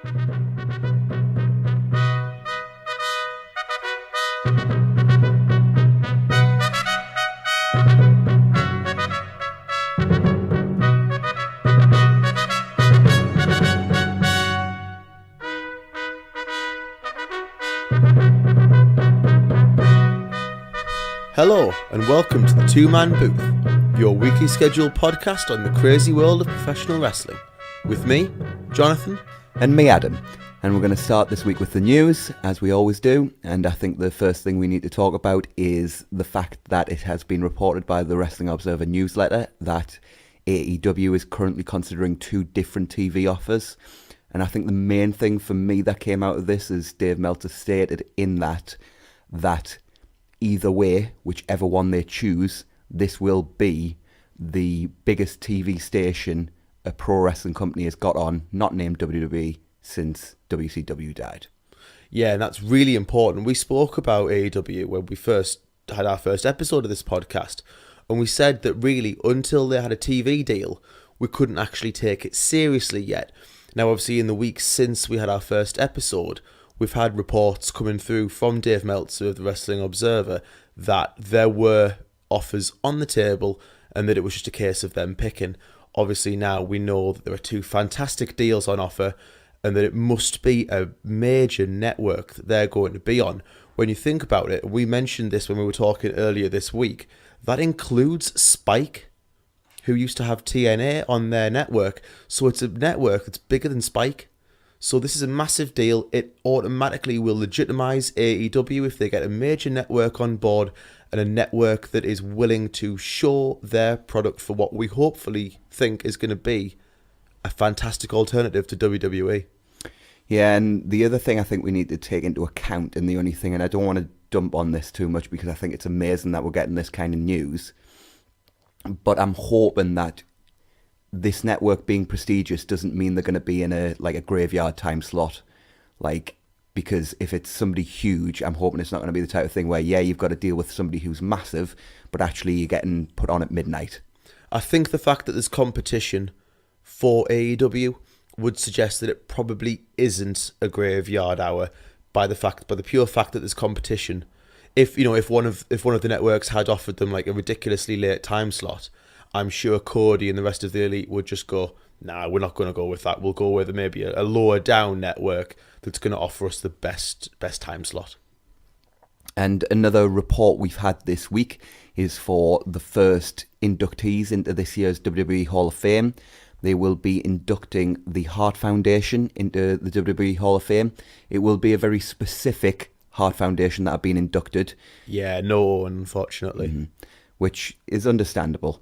Hello and welcome to the Two Man Booth, your weekly scheduled podcast on the crazy world of professional wrestling. With me, Jonathan. And me, Adam. And we're going to start this week with the news, as we always do. And I think the first thing we need to talk about is the fact that it has been reported by the Wrestling Observer newsletter that AEW is currently considering 2 different TV offers. And I think the main thing for me that came out of this is Dave Meltzer stated in that either way, whichever one they choose, this will be the biggest TV station a pro wrestling company has got on, not named WWE, since WCW died. Yeah, and that's really important. We spoke about AEW when we first had our first episode of this podcast, and we said that really, until they had a TV deal, we couldn't actually take it seriously yet. Now, obviously, in the weeks since we had our first episode, we've had reports coming through from Dave Meltzer of the Wrestling Observer that there were offers on the table and that it was just a case of them picking. Obviously now we know that there are 2 fantastic deals on offer and that it must be a major network that they're going to be on. When you think about it, we mentioned this when we were talking earlier this week, that includes Spike, who used to have TNA on their network. So it's a network that's bigger than Spike. So this is a massive deal. It automatically will legitimize AEW if they get a major network on board and a network that is willing to show their product for what we hopefully think is going to be a fantastic alternative to WWE. Yeah, and the other thing I think we need to take into account, and the only thing, and I don't want to dump on this too much because I think it's amazing that we're getting this kind of news, but I'm hoping that this network being prestigious doesn't mean they're going to be in a graveyard time slot, because if it's somebody huge, I'm hoping it's not going to be the type of thing where, yeah, you've got to deal with somebody who's massive, but actually you're getting put on at midnight. I think the fact that there's competition for AEW would suggest that it probably isn't a graveyard hour by the pure fact that there's competition. If one of the networks had offered them like a ridiculously late time slot, I'm sure Cody and the rest of the elite would just go, nah, we're not going to go with that. We'll go with maybe a lower down network that's going to offer us the best time slot. And another report we've had this week is for the first inductees into this year's WWE Hall of Fame. They will be inducting the Hart Foundation into the WWE Hall of Fame. It will be a very specific Hart Foundation that have been inducted. Yeah, no, unfortunately. Which is understandable.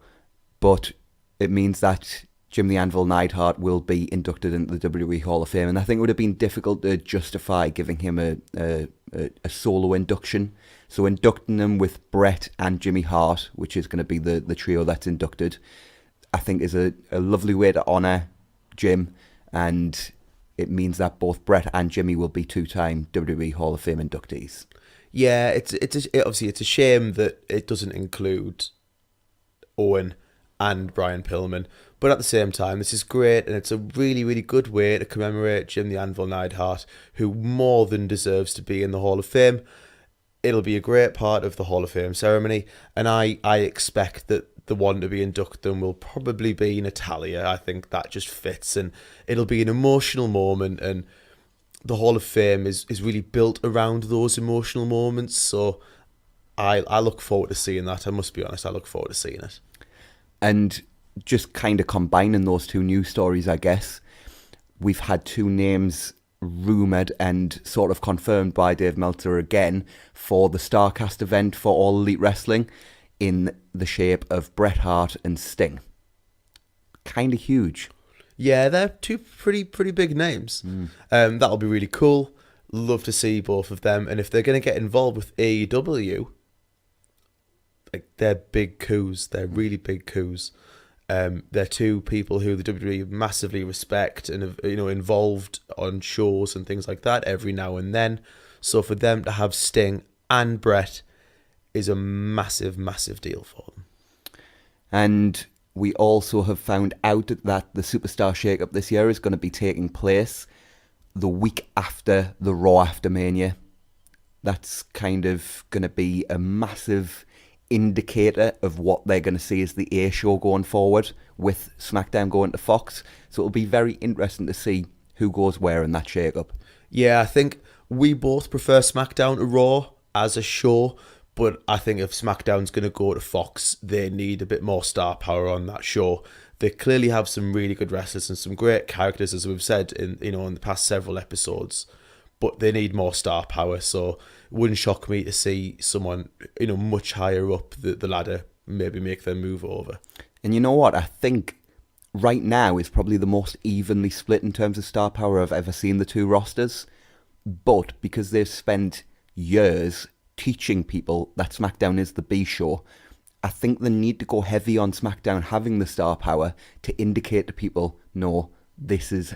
But it means that Jim the Anvil Neidhart will be inducted into the WWE Hall of Fame. And I think it would have been difficult to justify giving him a solo induction. So inducting him with Bret and Jimmy Hart, which is going to be the trio that's inducted, I think is a lovely way to honour Jim. And it means that both Bret and Jimmy will be 2-time WWE Hall of Fame inductees. Yeah, obviously it's a shame that it doesn't include Owen and Brian Pillman, but at the same time, this is great, and it's a really, really good way to commemorate Jim the Anvil Neidhart, who more than deserves to be in the Hall of Fame. It'll be a great part of the Hall of Fame ceremony, and I expect that the one to be inducted will probably be Natalya. I think that just fits, and it'll be an emotional moment, and the Hall of Fame is really built around those emotional moments, so I look forward to seeing that. I must be honest, I look forward to seeing it. And just kind of combining those 2 news stories, I guess, we've had 2 names rumoured and sort of confirmed by Dave Meltzer again for the StarCast event for All Elite Wrestling in the shape of Bret Hart and Sting. Kind of huge. Yeah, they're 2 pretty big names. That'll be really cool. Love to see both of them. And if they're going to get involved with AEW, they're big coups. They're really big coups. They're 2 people who the WWE massively respect and have, involved on shows and things like that every now and then. So for them to have Sting and Bret is a massive, massive deal for them. And we also have found out that the Superstar Shake-Up this year is going to be taking place the week after the Raw after Mania. That's kind of going to be a massive indicator of what they're going to see as the A show going forward, with SmackDown going to Fox. So it'll be very interesting to see who goes where in that shake-up. Yeah, I think we both prefer SmackDown to Raw as a show, but I think if SmackDown's going to go to Fox, they need a bit more star power on that show. They clearly have some really good wrestlers and some great characters, as we've said in the past several episodes, but they need more star power. So it wouldn't shock me to see someone much higher up the ladder maybe make their move over. And you know what? I think right now is probably the most evenly split in terms of star power I've ever seen the two rosters. But because they've spent years teaching people that SmackDown is the B show, I think they need to go heavy on SmackDown having the star power to indicate to people, no, this is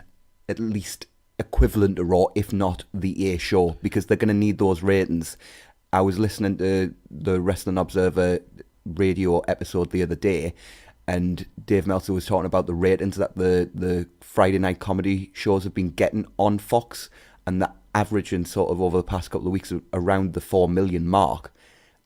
at least equivalent to Raw, if not the A show, because they're going to need those ratings. I was listening to the Wrestling Observer radio episode the other day, and Dave Meltzer was talking about the ratings that the Friday night comedy shows have been getting on Fox, and the average in sort of over the past couple of weeks around the 4 million mark.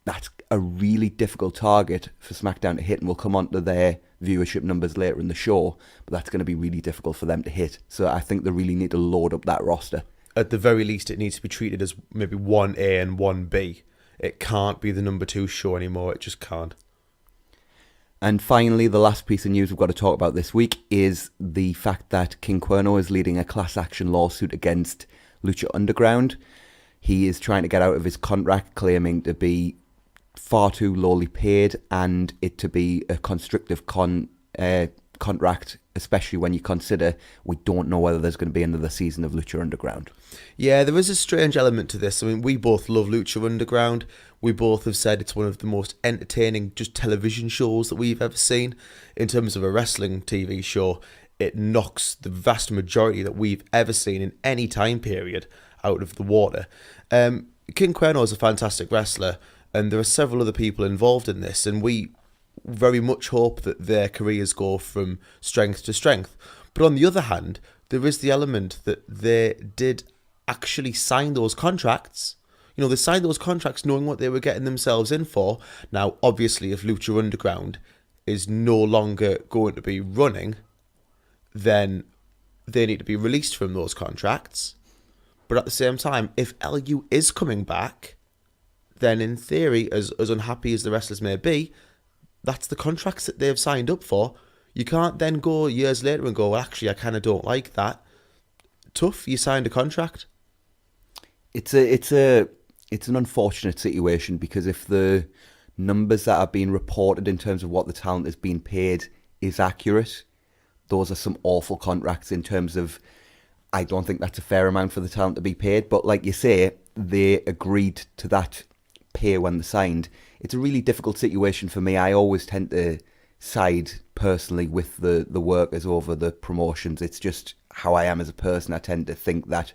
That's a really difficult target for SmackDown to hit, and we'll come on to their viewership numbers later in the show, but that's going to be really difficult for them to hit. So I think they really need to load up that roster. At the very least, it needs to be treated as maybe 1A and 1B. It can't be the number 2 show anymore. It just can't. And finally, the last piece of news we've got to talk about this week is the fact that King Cuerno is leading a class action lawsuit against Lucha Underground. He is trying to get out of his contract, claiming to be far too lowly paid and it to be a constrictive contract, especially when you consider we don't know whether there's going to be another season of Lucha Underground. Yeah, there is a strange element to this. I mean, we both love Lucha Underground. We both have said it's one of the most entertaining just television shows that we've ever seen. In terms of a wrestling TV show, it knocks the vast majority that we've ever seen in any time period out of the water. King Cuerno is a fantastic wrestler, and there are several other people involved in this, and we very much hope that their careers go from strength to strength. But on the other hand, there is the element that they did actually sign those contracts. You know, they signed those contracts knowing what they were getting themselves in for. Now, obviously, if Lucha Underground is no longer going to be running, then they need to be released from those contracts. But at the same time, if LU is coming back, then in theory, as unhappy as the wrestlers may be, that's the contracts that they've signed up for. You can't then go years later and go, well, actually, I kind of don't like that. Tough, you signed a contract. It's an unfortunate situation, because if the numbers that are being reported in terms of what the talent is being paid is accurate, those are some awful contracts in terms of, I don't think that's a fair amount for the talent to be paid. But like you say, they agreed to that pay when they signed. It's a really difficult situation for me. I always tend to side personally with the workers over the promotions. It's just how I am as a person. I tend to think that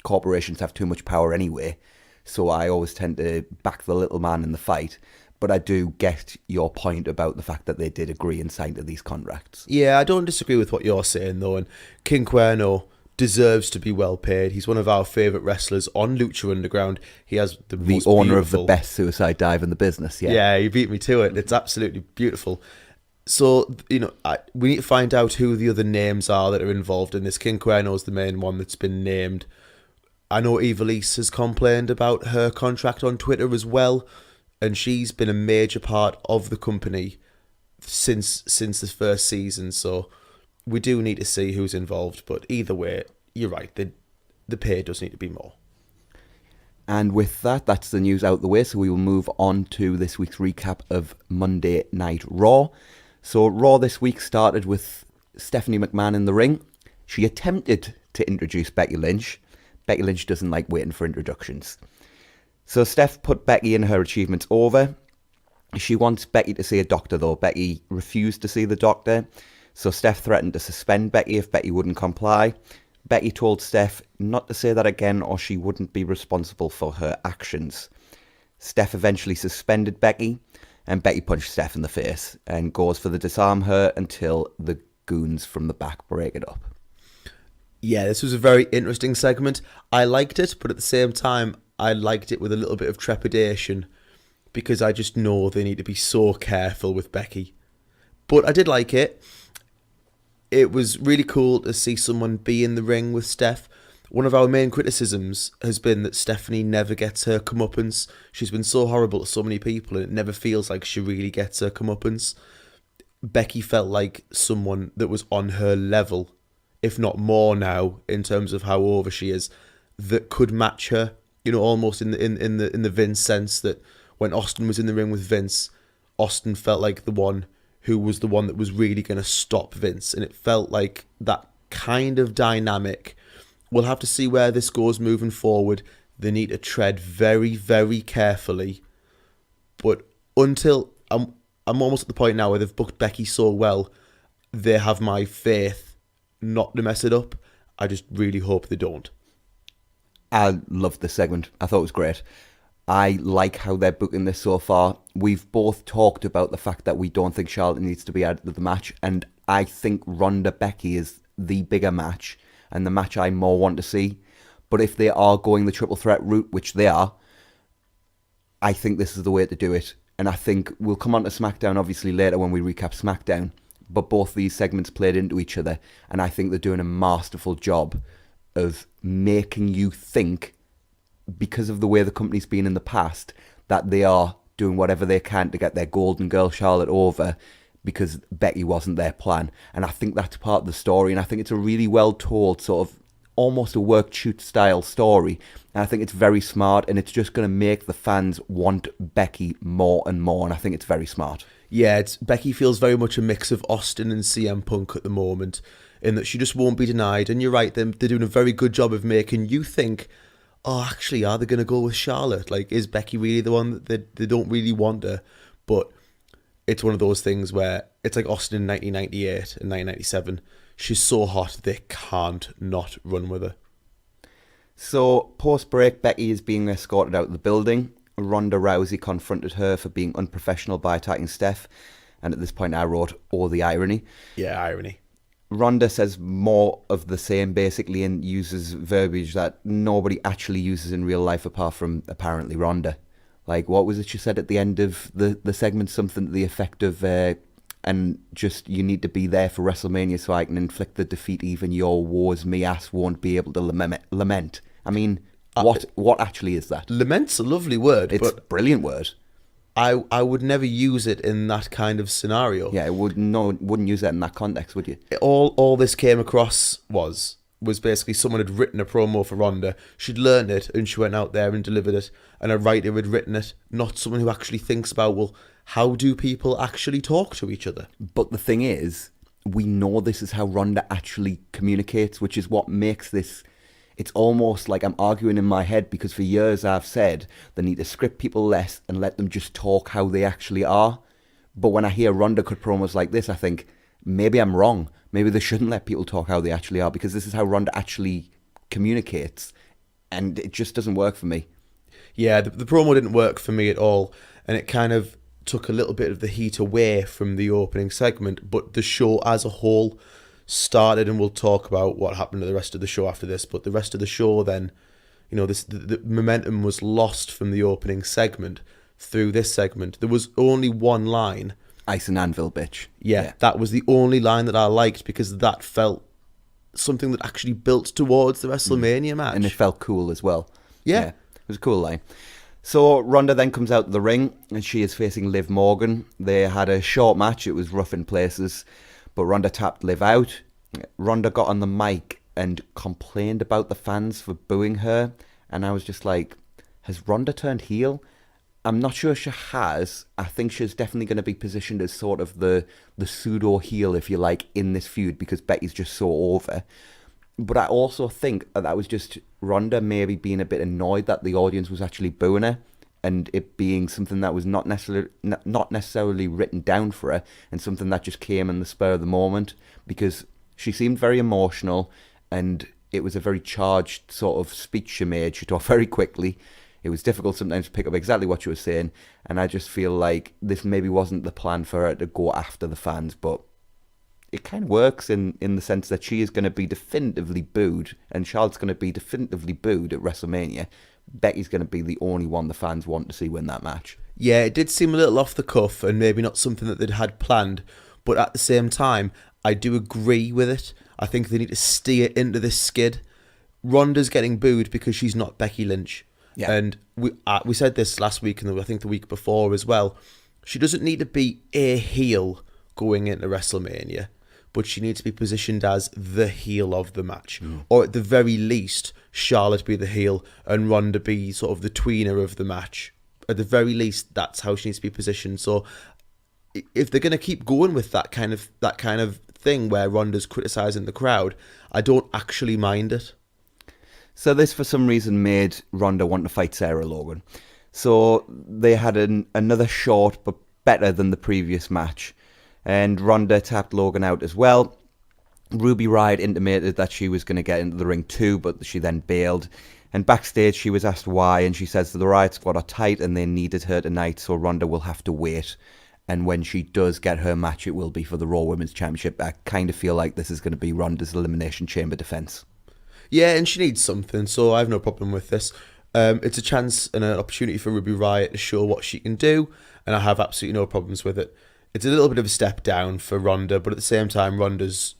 corporations have too much power anyway, so I always tend to back the little man in the fight. But I do get your point about the fact that they did agree and sign to these contracts. Yeah, I don't disagree with what you're saying, though, and King Cuerno deserves to be well paid. He's one of our favourite wrestlers on Lucha Underground. He has the owner of the best suicide dive in the business. Yeah, he beat me to it. It's absolutely beautiful. So, we need to find out who the other names are that are involved in this. King Cuerno is the main one that's been named. I know Evilise has complained about her contract on Twitter as well, and she's been a major part of the company since the first season, so we do need to see who's involved. But either way, you're right, the pay does need to be more. And with that, that's the news out the way, so we will move on to this week's recap of Monday Night Raw. So Raw this week started with Stephanie McMahon in the ring. She attempted to introduce Becky Lynch. Becky Lynch doesn't like waiting for introductions. So Steph put Becky and her achievements over. She wants Becky to see a doctor, though. Becky refused to see the doctor. So Steph threatened to suspend Becky if Becky wouldn't comply. Becky told Steph not to say that again or she wouldn't be responsible for her actions. Steph eventually suspended Becky, and Becky punched Steph in the face and goes for the disarm her until the goons from the back break it up. Yeah, this was a very interesting segment. I liked it, but at the same time, I liked it with a little bit of trepidation because I just know they need to be so careful with Becky. But I did like it. It was really cool to see someone be in the ring with Steph. One of our main criticisms has been that Stephanie never gets her comeuppance. She's been so horrible to so many people, and it never feels like she really gets her comeuppance. Becky felt like someone that was on her level, if not more now, in terms of how over she is, that could match her. You know, almost in the Vince sense that when Austin was in the ring with Vince, Austin felt like the one who was the one that was really going to stop Vince, and it felt like that kind of dynamic. We'll have to see where this goes moving forward. They need to tread very, very carefully. But until I'm almost at the point now where they've booked Becky so well, they have my faith not to mess it up. I just really hope they don't. I loved this segment. I thought it was great. I like how they're booking this so far. We've both talked about the fact that we don't think Charlotte needs to be added to the match, and I think Ronda Becky is the bigger match and the match I more want to see. But if they are going the triple threat route, which they are, I think this is the way to do it. And I think we'll come on to SmackDown obviously later when we recap SmackDown, but both these segments played into each other, and I think they're doing a masterful job of making you think, because of the way the company's been in the past, that they are doing whatever they can to get their golden girl Charlotte over because Becky wasn't their plan. And I think that's part of the story, and I think it's a really well told, sort of almost a work shoot style story, and I think it's very smart, and it's just going to make the fans want Becky more and more, and I think it's very smart. Yeah, Becky feels very much a mix of Austin and CM Punk at the moment, in that she just won't be denied. And you're right, they're doing a very good job of making you think, oh, actually, are they going to go with Charlotte? Like, is Becky really the one that they don't really want her? But it's one of those things where it's like Austin in 1998 and 1997. She's so hot, they can't not run with her. So, post-break, Becky is being escorted out of the building. Ronda Rousey confronted her for being unprofessional by attacking Steph. And at this point, I wrote, oh, the irony. Yeah, irony. Ronda says more of the same, basically, and uses verbiage that nobody actually uses in real life apart from, apparently, Ronda. Like, what was it she said at the end of the segment? Something to the effect of, and just, you need to be there for WrestleMania so I can inflict the defeat even your woes me ass won't be able to lament. I mean, what actually is that? Lament's a lovely word. It's a brilliant word. I would never use it in that kind of scenario. Yeah, wouldn't use that in that context, would you? All this came across was basically someone had written a promo for Ronda. She'd learned it and she went out there and delivered it, and a writer had written it, not someone who actually thinks about, well, how do people actually talk to each other? But the thing is, we know this is how Ronda actually communicates, which is what makes this... It's almost like I'm arguing in my head, because for years I've said they need to script people less and let them just talk how they actually are. But when I hear Ronda cut promos like this, I think, maybe I'm wrong. Maybe they shouldn't let people talk how they actually are, because this is how Ronda actually communicates, and it just doesn't work for me. Yeah, the promo didn't work for me at all, and it kind of took a little bit of the heat away from the opening segment, but the show as a whole started, and we'll talk about what happened to the rest of the show after this, but the rest of the show then, you know, the momentum was lost from the opening segment through this segment. There was only one line. Ice and anvil, bitch. Yeah, that was the only line that I liked, because that felt something that actually built towards the WrestleMania match. And it felt cool as well. Yeah. It was a cool line. So Ronda then comes out of the ring, and she is facing Liv Morgan. They had a short match. It was rough in places, but Ronda tapped Liv out. Ronda got on the mic and complained about the fans for booing her, and I was just like, has Ronda turned heel? I'm not sure she has. I think she's definitely going to be positioned as sort of the pseudo heel, if you like, in this feud, because Becky's just so over. But I also think that was just Ronda maybe being a bit annoyed that the audience was actually booing her, and it being something that was not necessarily written down for her, and something that just came in the spur of the moment, because she seemed very emotional, and it was a very charged sort of speech she made. She talked very quickly. It was difficult sometimes to pick up exactly what she was saying, and I just feel like this maybe wasn't the plan for her to go after the fans, but it kind of works in the sense that she is going to be definitively booed, and Charlotte's going to be definitively booed at WrestleMania. Becky's going to be the only one the fans want to see win that match. Yeah, it did seem a little off the cuff and maybe not something that they'd had planned, but at the same time, I do agree with it. I think they need to steer into this skid. Ronda's getting booed because she's not Becky Lynch. Yeah. And we said this last week and I think the week before as well. She doesn't need to be a heel going into WrestleMania, but she needs to be positioned as the heel of the match. Or at the very least, Charlotte be the heel and Ronda be sort of the tweener of the match. At the very least, that's how she needs to be positioned. So if they're going to keep going with that kind of thing where Ronda's criticising the crowd, I don't actually mind it. So this, for some reason, made Ronda want to fight Sarah Logan. So they had another short but better than the previous match. And Ronda tapped Logan out as well. Ruby Riott intimated that she was going to get into the ring too, but she then bailed. And backstage, she was asked why, and she says the Riott Squad are tight and they needed her tonight, so Ronda will have to wait. And when she does get her match, it will be for the Raw Women's Championship. I kind of feel like this is going to be Ronda's Elimination Chamber defense. Yeah, and she needs something, so I have no problem with this. It's a chance and an opportunity for Ruby Riott to show what she can do, and I have absolutely no problems with it. It's a little bit of a step down for Ronda, but at the same time, Ronda's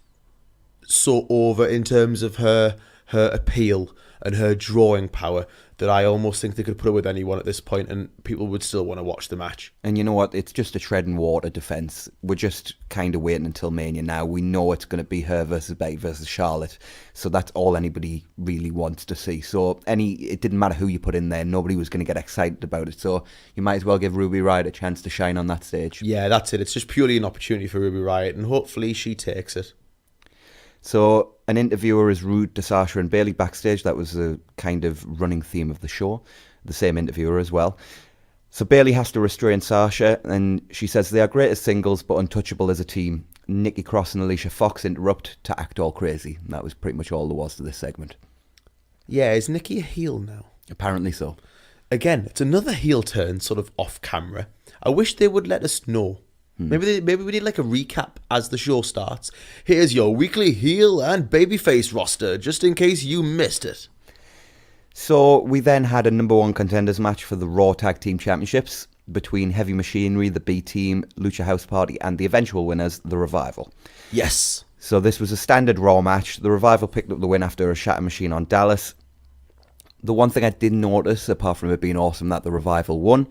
so over in terms of her appeal and her drawing power that I almost think they could put her with anyone at this point and people would still want to watch the match. And you know what? It's just a treading water defence. We're just kind of waiting until Mania now. We know it's going to be her versus Becky versus Charlotte. So that's all anybody really wants to see. So it didn't matter who you put in there. Nobody was going to get excited about it. So you might as well give Ruby Riott a chance to shine on that stage. Yeah, that's it. It's just purely an opportunity for Ruby Riott and hopefully she takes it. So an interviewer is rude to Sasha and Bayley backstage. That was a kind of running theme of the show. The same interviewer as well. So Bayley has to restrain Sasha, and she says they are great as singles but untouchable as a team. Nikki Cross and Alicia Fox interrupt to act all crazy. And that was pretty much all there was to this segment. Yeah, is Nikki a heel now? Apparently so. Again, it's another heel turn sort of off camera. I wish they would let us know. Maybe we need like a recap as the show starts. Here's your weekly heel and babyface roster, just in case you missed it. So we then had a number one contenders match for the Raw Tag Team Championships between Heavy Machinery, the B Team, Lucha House Party, and the eventual winners, the Revival. Yes. So this was a standard Raw match. The Revival picked up the win after a shatter machine on Dallas. The one thing I did notice, apart from it being awesome that the Revival won,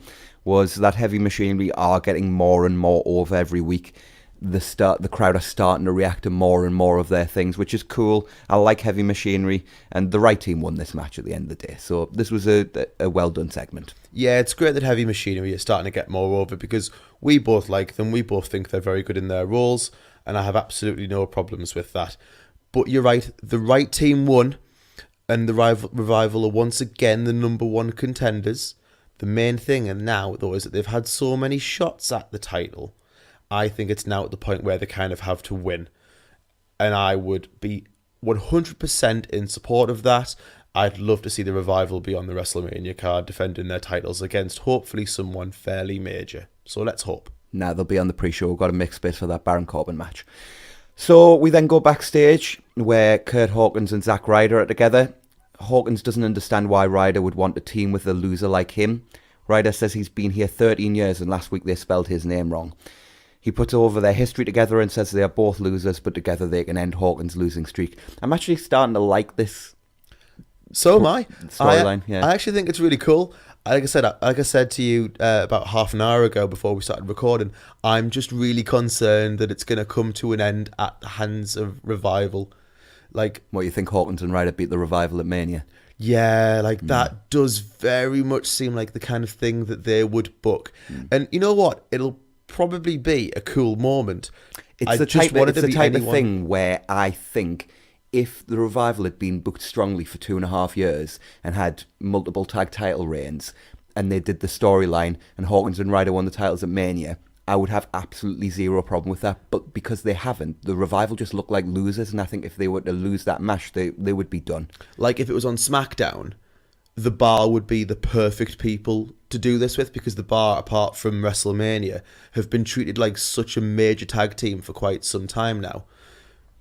was that Heavy Machinery are getting more and more over every week. The crowd are starting to react to more and more of their things, which is cool. I like Heavy Machinery, and the right team won this match at the end of the day. So this was a well done segment. Yeah, it's great that Heavy Machinery is starting to get more over because we both like them. We both think they're very good in their roles, and I have absolutely no problems with that. But you're right, the right team won, and the Revival are once again the number one contenders. The main thing, and now, though, is that they've had so many shots at the title. I think it's now at the point where they kind of have to win. And I would be 100% in support of that. I'd love to see the Revival be on the WrestleMania card defending their titles against hopefully someone fairly major. So let's hope. Now they'll be on the pre-show. We've got a mixed bit for that Baron Corbin match. So we then go backstage where Kurt Hawkins and Zack Ryder are together. Hawkins doesn't understand why Ryder would want to team with a loser like him. Ryder says he's been here 13 years and last week they spelled his name wrong. He puts over their history together and says they are both losers, but together they can end Hawkins' losing streak. I'm actually starting to like this. So am I. Storyline, yeah. I actually think it's really cool. Like I said to you about half an hour ago before we started recording, I'm just really concerned that it's going to come to an end at the hands of Revival. Like, what, you think Hawkins and Ryder beat the Revival at Mania? Yeah, like that does very much seem like the kind of thing that they would book. And you know what? It'll probably be a cool moment. It's the type of thing where I think if the Revival had been booked strongly for 2.5 years and had multiple tag title reigns and they did the storyline and Hawkins and Ryder won the titles at Mania, I would have absolutely zero problem with that. But because they haven't, the Revival just look like losers, and I think if they were to lose that match, they would be done. Like if it was on SmackDown, the Bar would be the perfect people to do this with, because the Bar, apart from WrestleMania, have been treated like such a major tag team for quite some time now.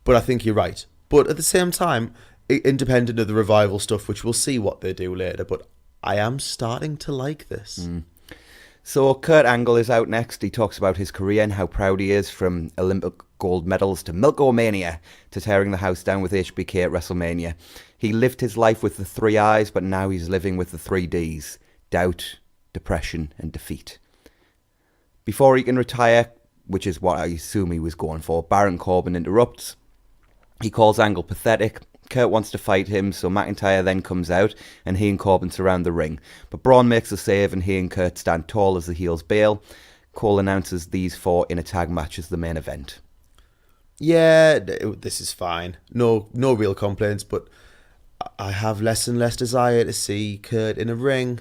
But I think you're right. But at the same time, independent of the revival stuff, which we'll see what they do later, but I am starting to like this. So Kurt Angle is out next. He talks about his career and how proud he is, from Olympic gold medals to Milk-O-Mania to tearing the house down with HBK at WrestleMania. He lived his life with the 3 I's, but now he's living with the 3 D's: doubt, depression and defeat. Before he can retire, which is what I assume he was going for, Baron Corbin interrupts. He calls Angle pathetic. Kurt wants to fight him, so McIntyre then comes out and he and Corbin surround the ring. But Braun makes a save and he and Kurt stand tall as the heels bail. Cole announces these 4 in a tag match as the main event. Yeah, this is fine. No real complaints, but I have less and less desire to see Kurt in a ring.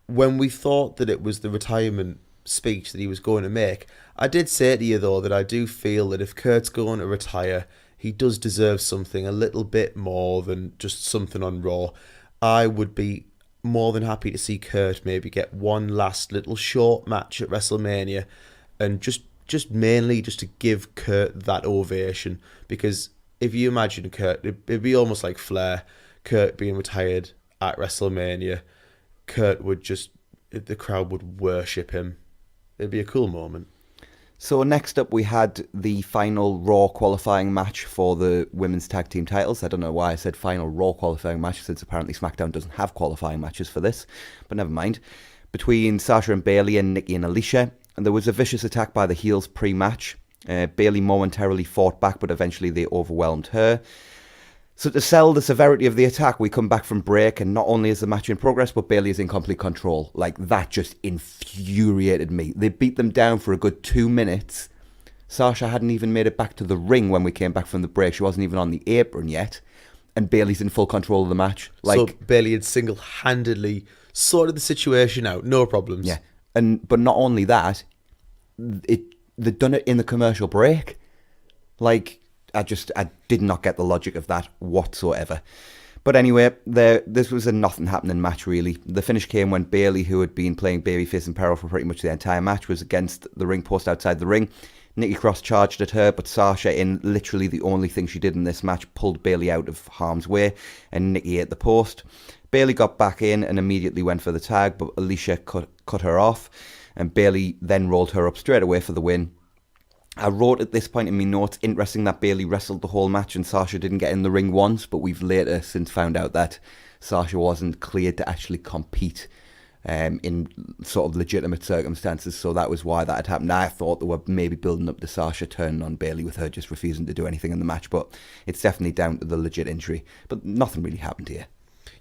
When we thought that it was the retirement speech that he was going to make, I did say to you, though, that I do feel that if Kurt's going to retire, he does deserve something a little bit more than just something on Raw. I would be more than happy to see Kurt maybe get one last little short match at WrestleMania, and just mainly just to give Kurt that ovation, because if you imagine Kurt, it'd be almost like Flair, Kurt being retired at WrestleMania. Kurt would the crowd would worship him. It'd be a cool moment. So next up we had the final Raw qualifying match for the women's tag team titles. I don't know why I said final Raw qualifying match, since apparently SmackDown doesn't have qualifying matches for this, but never mind. Between Sasha and Bayley and Nikki and Alicia, and there was a vicious attack by the heels pre-match. Bayley momentarily fought back, but eventually they overwhelmed her. So to sell the severity of the attack, we come back from break, and not only is the match in progress, but Bayley is in complete control. Like, that just infuriated me. They beat them down for a good 2 minutes. Sasha hadn't even made it back to the ring when we came back from the break. She wasn't even on the apron yet. And Bayley's in full control of the match. So Bayley had single-handedly sorted the situation out, no problems. Yeah, but not only that, they'd done it in the commercial break. Like, I did not get the logic of that whatsoever. But anyway, this was a nothing happening match, really. The finish came when Bayley, who had been playing babyface in peril for pretty much the entire match, was against the ring post outside the ring. Nikki Cross charged at her, but Sasha, in literally the only thing she did in this match, pulled Bayley out of harm's way, and Nikki ate the post. Bayley got back in and immediately went for the tag, but Alicia cut her off, and Bayley then rolled her up straight away for the win. I wrote at this point in my notes, interesting that Bayley wrestled the whole match and Sasha didn't get in the ring once, but we've later since found out that Sasha wasn't cleared to actually compete in sort of legitimate circumstances, so that was why that had happened. I thought they were maybe building up to Sasha turning on Bayley with her just refusing to do anything in the match, but it's definitely down to the legit injury. But nothing really happened here.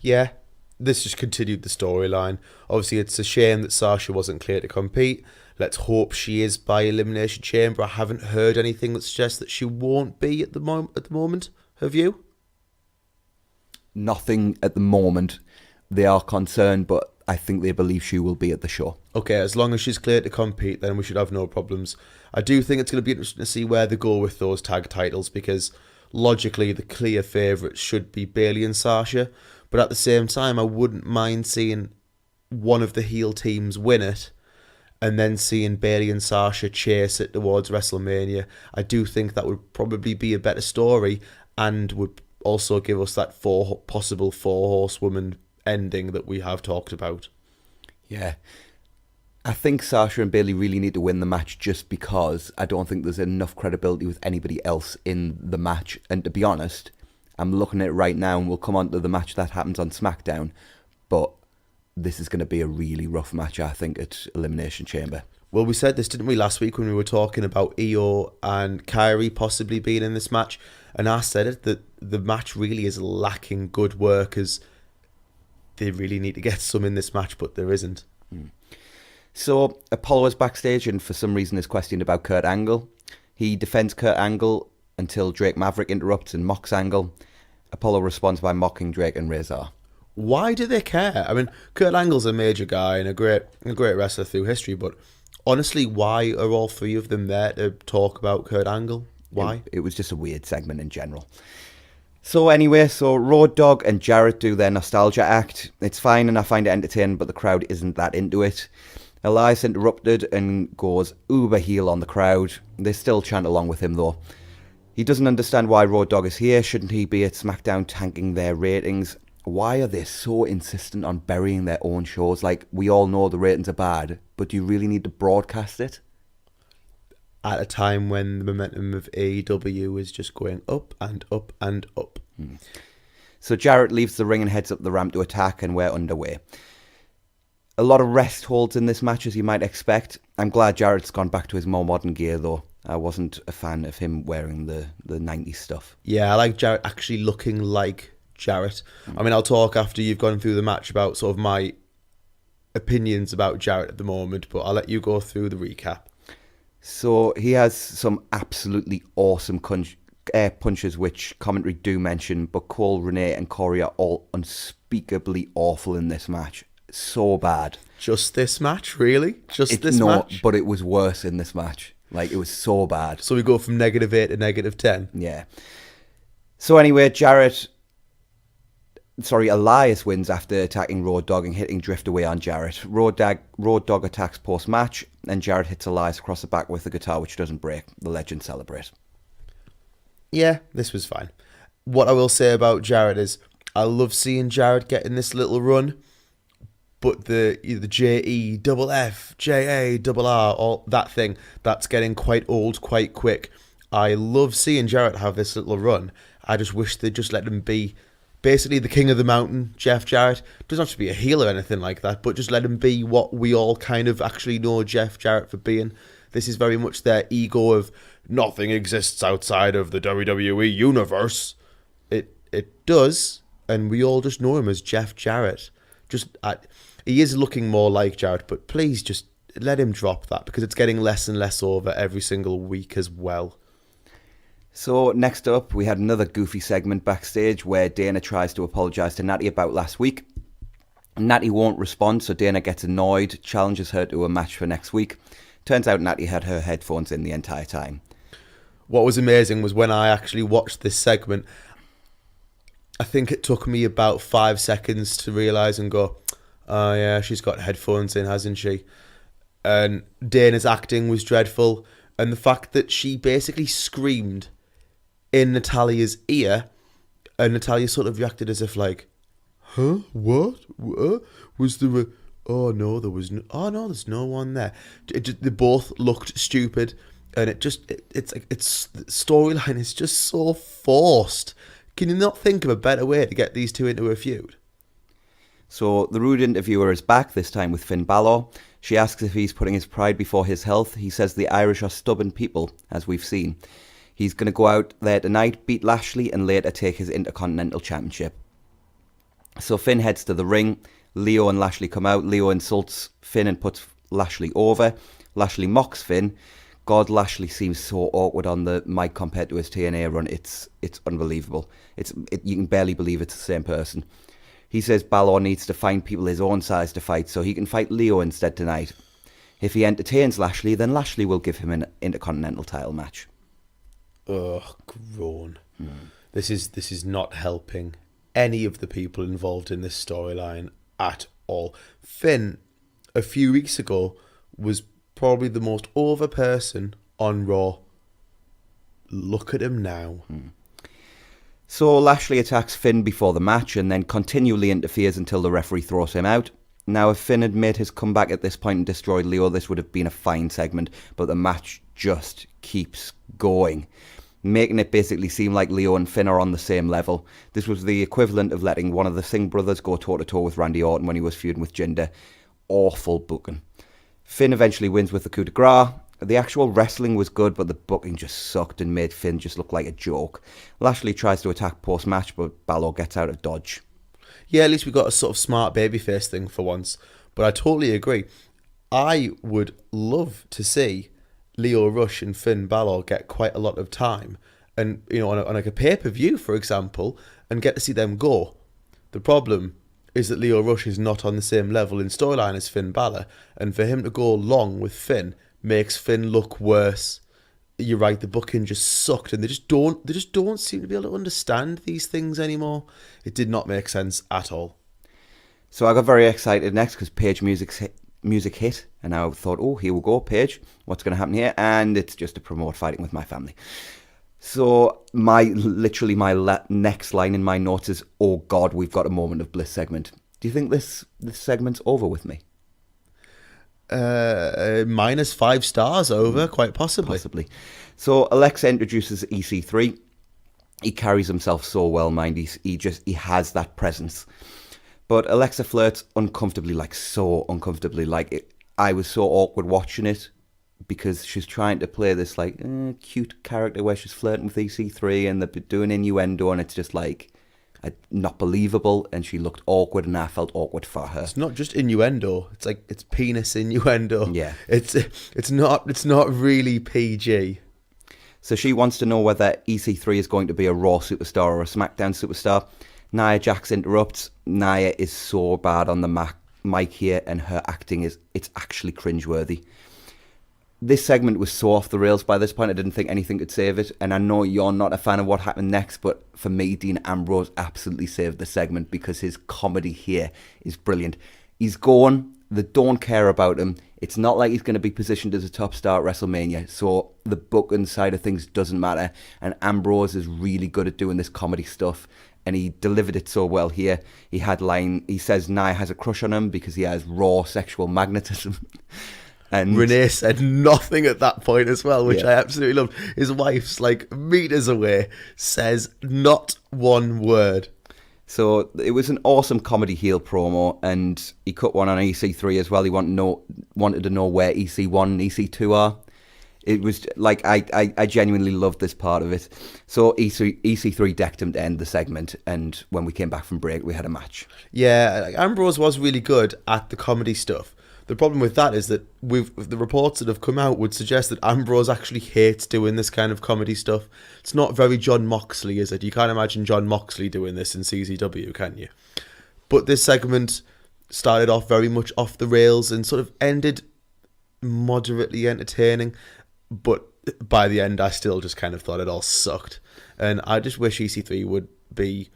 Yeah, this just continued the storyline. Obviously, it's a shame that Sasha wasn't cleared to compete. Let's hope she is by Elimination Chamber. I haven't heard anything that suggests that she won't be at the moment. Have you? Nothing at the moment. They are concerned, but I think they believe she will be at the show. Okay, as long as she's cleared to compete, then we should have no problems. I do think it's going to be interesting to see where they go with those tag titles, because logically the clear favourites should be Bayley and Sasha, but at the same time I wouldn't mind seeing one of the heel teams win it, and then seeing Bayley and Sasha chase it towards WrestleMania. I do think that would probably be a better story, and would also give us that possible 4-horsewoman ending that we have talked about. Yeah. I think Sasha and Bayley really need to win the match, just because I don't think there's enough credibility with anybody else in the match. And to be honest, I'm looking at it right now, and we'll come on to the match that happens on SmackDown, but this is going to be a really rough match, I think, at Elimination Chamber. Well, we said this, didn't we, last week when we were talking about Io and Kairi possibly being in this match? And I said it, that the match really is lacking good workers. They really need to get some in this match, but there isn't. So Apollo is backstage and for some reason is questioned about Kurt Angle. He defends Kurt Angle until Drake Maverick interrupts and mocks Angle. Apollo responds by mocking Drake and Razor. Why do they care? I mean, Kurt Angle's a major guy and a great wrestler through history, but honestly, why are all three of them there to talk about Kurt Angle? Why? It was just a weird segment in general. So anyway, Road Dogg and Jarrett do their nostalgia act. It's fine and I find it entertaining, but the crowd isn't that into it. Elias interrupted and goes uber heel on the crowd. They still chant along with him though. He doesn't understand why Road Dogg is here. Shouldn't he be at SmackDown tanking their ratings? Why are they so insistent on burying their own shows? Like, we all know the ratings are bad, but do you really need to broadcast it? At a time when the momentum of AEW is just going up and up and up. So Jarrett leaves the ring and heads up the ramp to attack, and we're underway. A lot of rest holds in this match, as you might expect. I'm glad Jarrett's gone back to his more modern gear, though. I wasn't a fan of him wearing the 90s stuff. Yeah, I like Jarrett actually looking like Jarrett. I mean, I'll talk after you've gone through the match about sort of my opinions about Jarrett at the moment, but I'll let you go through the recap. So he has some absolutely awesome punches, which commentary do mention, but Cole, Renee and Corey are all unspeakably awful in this match. So bad. Just this match, really? This match? But it was worse in this match. Like, it was so bad. So we go from -8 to -10? Yeah. So anyway, Elias wins after attacking Road Dogg and hitting Drift away on Jarrett. Road Dogg attacks post-match, and Jarrett hits Elias across the back with the guitar, which doesn't break. The Legends celebrate. Yeah, this was fine. What I will say about Jarrett is I love seeing Jarrett getting this little run, but the JEFFJARR, all that thing, that's getting quite old quite quick. I love seeing Jarrett have this little run. I just wish they'd just let him be basically the king of the mountain, Jeff Jarrett. Doesn't have to be a heel or anything like that, but just let him be what we all kind of actually know Jeff Jarrett for being. This is very much their ego of nothing exists outside of the WWE universe. It does, and we all just know him as Jeff Jarrett. He is looking more like Jarrett, but please just let him drop that, because it's getting less and less over every single week as well. So next up, we had another goofy segment backstage where Dana tries to apologise to Natty about last week. Natty won't respond, so Dana gets annoyed, challenges her to a match for next week. Turns out Natty had her headphones in the entire time. What was amazing was when I actually watched this segment, I think it took me about 5 seconds to realise and go, oh yeah, she's got headphones in, hasn't she? And Dana's acting was dreadful. And the fact that she basically screamed in Natalia's ear, and Natalia sort of reacted as if like, huh? What? Was there a... Oh no, there was no... Oh no, there's no one there. They both looked stupid. And it's the storyline is just so forced. Can you not think of a better way to get these two into a feud? So the rude interviewer is back, this time with Finn Balor. She asks if he's putting his pride before his health. He says the Irish are stubborn people, as we've seen. He's going to go out there tonight, beat Lashley, and later take his Intercontinental Championship. So Finn heads to the ring. Leo and Lashley come out. Leo insults Finn and puts Lashley over. Lashley mocks Finn. God, Lashley seems so awkward on the mic compared to his TNA run. It's unbelievable. You can barely believe it's the same person. He says Balor needs to find people his own size to fight, so he can fight Leo instead tonight. If he entertains Lashley, then Lashley will give him an Intercontinental title match. Ugh, groan. This is not helping any of the people involved in this storyline at all. Finn, a few weeks ago, was probably the most over person on Raw. Look at him now. So Lashley attacks Finn before the match and then continually interferes until the referee throws him out. Now, if Finn had made his comeback at this point and destroyed Leo, this would have been a fine segment, but the match just keeps going, making it basically seem like Leo and Finn are on the same level. This was the equivalent of letting one of the Singh brothers go toe-to-toe with Randy Orton when he was feuding with Jinder. Awful booking. Finn eventually wins with the coup de grace. The actual wrestling was good, but the booking just sucked and made Finn just look like a joke. Lashley tries to attack post-match, but Balor gets out of dodge. Yeah, at least we got a sort of smart babyface thing for once. But I totally agree. I would love to see Leo Rush and Finn Balor get quite a lot of time. And, you know, on like a pay-per-view, for example, and get to see them go. The problem is that Leo Rush is not on the same level in storyline as Finn Balor. And for him to go long with Finn makes Finn look worse. you're right, the booking just sucked, and they just don't seem to be able to understand these things anymore. It did not make sense at all. So I got very excited next because Paige music hit, and I thought, oh, here we go, Paige. What's going to happen here? And it's just to promote fighting with my family. So my next line in my notes is, oh God, we've got a moment of bliss segment. Do you think this segment's over with me? -5 stars over, quite possibly. So Alexa introduces EC3. He carries himself so well, mind. He has that presence. But Alexa flirts so uncomfortably. I was so awkward watching it because she's trying to play this cute character where she's flirting with EC3 and they're doing innuendo, and it's just not believable, and she looked awkward, and I felt awkward for her. It's not just innuendo; it's penis innuendo. Yeah, it's not really PG. So she wants to know whether EC3 is going to be a Raw superstar or a SmackDown superstar. Nia Jax interrupts. Nia is so bad on the mic here, and her acting it's actually cringeworthy. This segment was so off the rails by this point, I didn't think anything could save it. And I know you're not a fan of what happened next, but for me, Dean Ambrose absolutely saved the segment because his comedy here is brilliant. He's gone. They don't care about him. It's not like he's going to be positioned as a top star at WrestleMania. So the booking side of things doesn't matter. And Ambrose is really good at doing this comedy stuff. And he delivered it so well here. He says Nia has a crush on him because he has raw sexual magnetism. And Renee said nothing at that point as well, which I absolutely loved. His wife's meters away, says not one word. So it was an awesome comedy heel promo, and he cut one on EC3 as well. He wanted to know where EC1 and EC2 are. It was I genuinely loved this part of it. So EC3 decked him to end the segment, and when we came back from break, we had a match. Yeah, Ambrose was really good at the comedy stuff. The problem with that is that the reports that have come out would suggest that Ambrose actually hates doing this kind of comedy stuff. It's not very John Moxley, is it? You can't imagine John Moxley doing this in CZW, can you? But this segment started off very much off the rails and sort of ended moderately entertaining. But by the end, I still just kind of thought it all sucked. And I just wish EC3 would be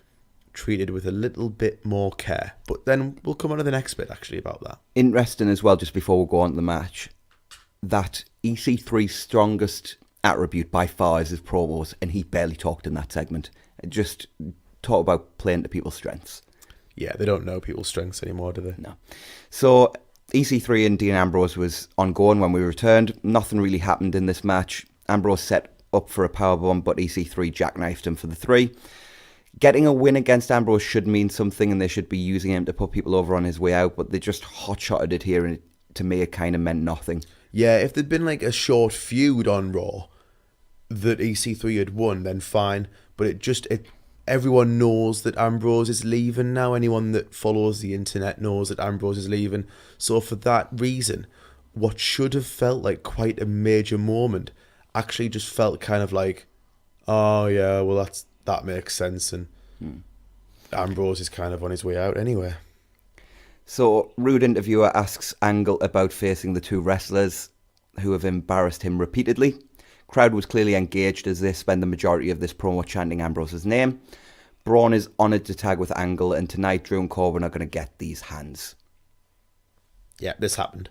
treated with a little bit more care. But then we'll come on to the next bit actually about that. Interesting as well, just before we go on to the match, that EC3's strongest attribute by far is his promos, and he barely talked in that segment. Just talk about playing to people's strengths. Yeah, they don't know people's strengths anymore, do they? No. So EC3 and Dean Ambrose was ongoing when we returned. Nothing really happened in this match. Ambrose set up for a powerbomb, but EC3 jackknifed him for the 3. Getting a win against Ambrose should mean something, and they should be using him to put people over on his way out, but they just hot-shotted it here, and to me it kind of meant nothing. Yeah, if there'd been a short feud on Raw that EC3 had won, then fine, but everyone knows that Ambrose is leaving now. Anyone that follows the internet knows that Ambrose is leaving. So for that reason, what should have felt like quite a major moment actually just felt kind of oh yeah, well that makes sense, and Ambrose is kind of on his way out anyway. So, rude interviewer asks Angle about facing the two wrestlers who have embarrassed him repeatedly. Crowd was clearly engaged as they spend the majority of this promo chanting Ambrose's name. Braun is honoured to tag with Angle, and tonight Drew and Corbin are going to get these hands. Yeah, this happened.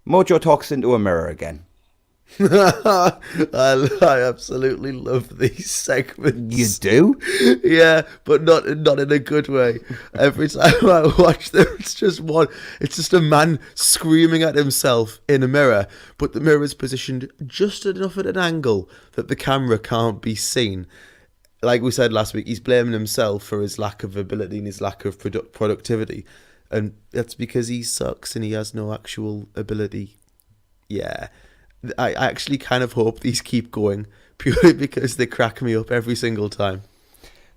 Mojo talks into a mirror again. I absolutely love these segments. You do? Yeah, but not in a good way. Every time I watch them, it's just a man screaming at himself in a mirror, but the mirror is positioned just enough at an angle that the camera can't be seen. Like we said last week, he's blaming himself for his lack of ability and his lack of productivity, and that's because he sucks and he has no actual ability. Yeah. I actually kind of hope these keep going, purely because they crack me up every single time.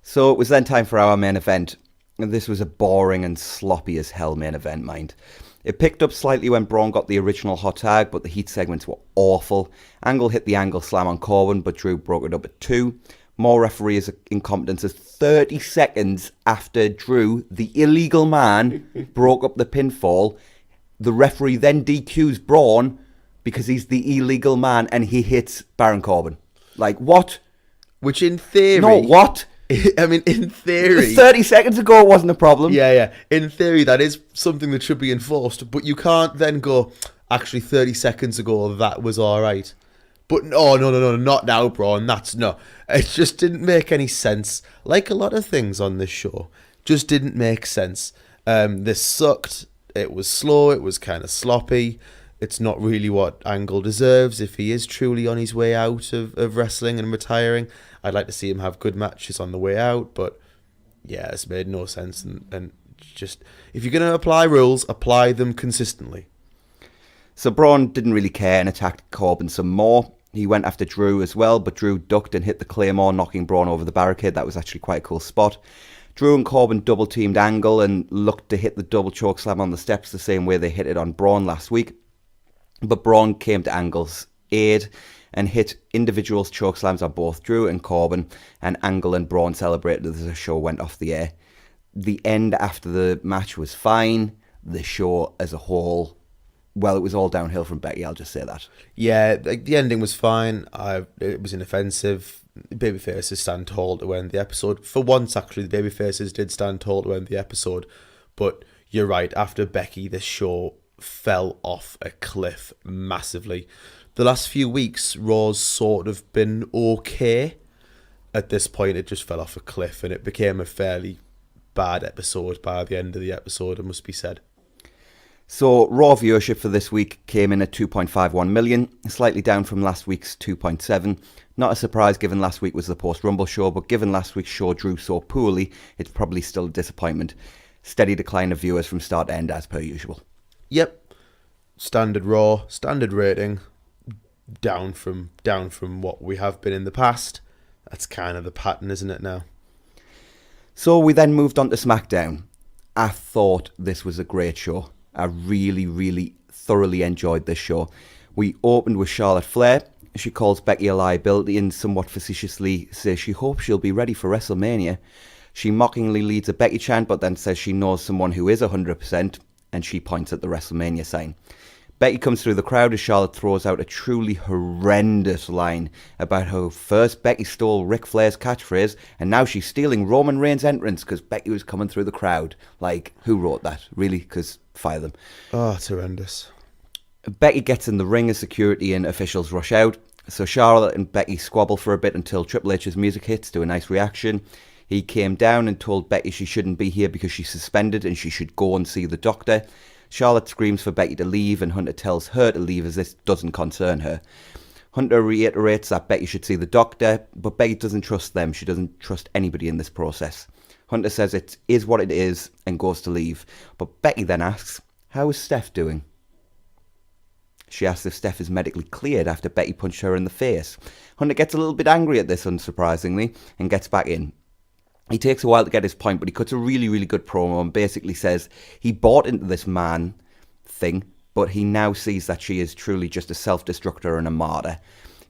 So it was then time for our main event. This was a boring and sloppy as hell main event, mind. It picked up slightly when Braun got the original hot tag, but the heat segments were awful. Angle hit the angle slam on Corbin, but Drew broke it up at 2. More referees' incompetences 30 seconds after Drew, the illegal man, broke up the pinfall. The referee then DQs Braun, because he's the illegal man and he hits Baron Corbin. Like, what? Which in theory... No, what? I mean, in theory... 30 seconds ago it wasn't a problem. Yeah. In theory, that is something that should be enforced. But you can't then go, actually, 30 seconds ago, that was all right. But no, not now, bro. And that's no. It just didn't make any sense. Like a lot of things on this show. Just didn't make sense. This sucked. It was slow. It was kind of sloppy. It's not really what Angle deserves if he is truly on his way out of wrestling and retiring. I'd like to see him have good matches on the way out, but yeah, it's made no sense. And just, if you're going to apply rules, apply them consistently. So Braun didn't really care and attacked Corbin some more. He went after Drew as well, but Drew ducked and hit the Claymore, knocking Braun over the barricade. That was actually quite a cool spot. Drew and Corbin double-teamed Angle and looked to hit the double chokeslam on the steps the same way they hit it on Braun last week. But Braun came to Angle's aid and hit individuals chokeslams on both Drew and Corbin, and Angle and Braun celebrated as the show went off the air. The end after the match was fine. The show as a whole, well, it was all downhill from Becky, I'll just say that. Yeah, the ending was fine. It was inoffensive. Babyfaces stand tall to end the episode. For once, actually, the babyfaces did stand tall to end the episode. But you're right, after Becky, this show fell off a cliff massively. The last few weeks, Raw's sort of been okay. At this point, it just fell off a cliff, and it became a fairly bad episode by the end of the episode, it must be said. So Raw viewership for this week came in at 2.51 million, slightly down from last week's 2.7. Not a surprise given last week was the post-Rumble show, but given last week's show drew so poorly, it's probably still a disappointment. Steady decline of viewers from start to end as per usual. Yep. Standard Raw, standard rating, down from what we have been in the past. That's kind of the pattern, isn't it now? So we then moved on to SmackDown. I thought this was a great show. I really, really thoroughly enjoyed this show. We opened with Charlotte Flair. She calls Becky a liability and somewhat facetiously says she hopes she'll be ready for WrestleMania. She mockingly leads a Becky chant, but then says she knows someone who is 100%, and she points at the WrestleMania sign. Becky comes through the crowd as Charlotte throws out a truly horrendous line about how first Becky stole Ric Flair's catchphrase and now she's stealing Roman Reigns' entrance because Becky was coming through the crowd. Like, who wrote that? Really? Because fire them. Oh, it's horrendous. Becky gets in the ring as security and officials rush out. So Charlotte and Becky squabble for a bit until Triple H's music hits to a nice reaction. He came down and told Becky she shouldn't be here because she's suspended and she should go and see the doctor. Charlotte screams for Becky to leave and Hunter tells her to leave as this doesn't concern her. Hunter reiterates that Becky should see the doctor, but Becky doesn't trust them. She doesn't trust anybody in this process. Hunter says it is what it is and goes to leave. But Becky then asks, how is Steph doing? She asks if Steph is medically cleared after Becky punched her in the face. Hunter gets a little bit angry at this, unsurprisingly, and gets back in. He takes a while to get his point, but he cuts a really, really good promo and basically says he bought into this man thing, but he now sees that she is truly just a self-destructor and a martyr.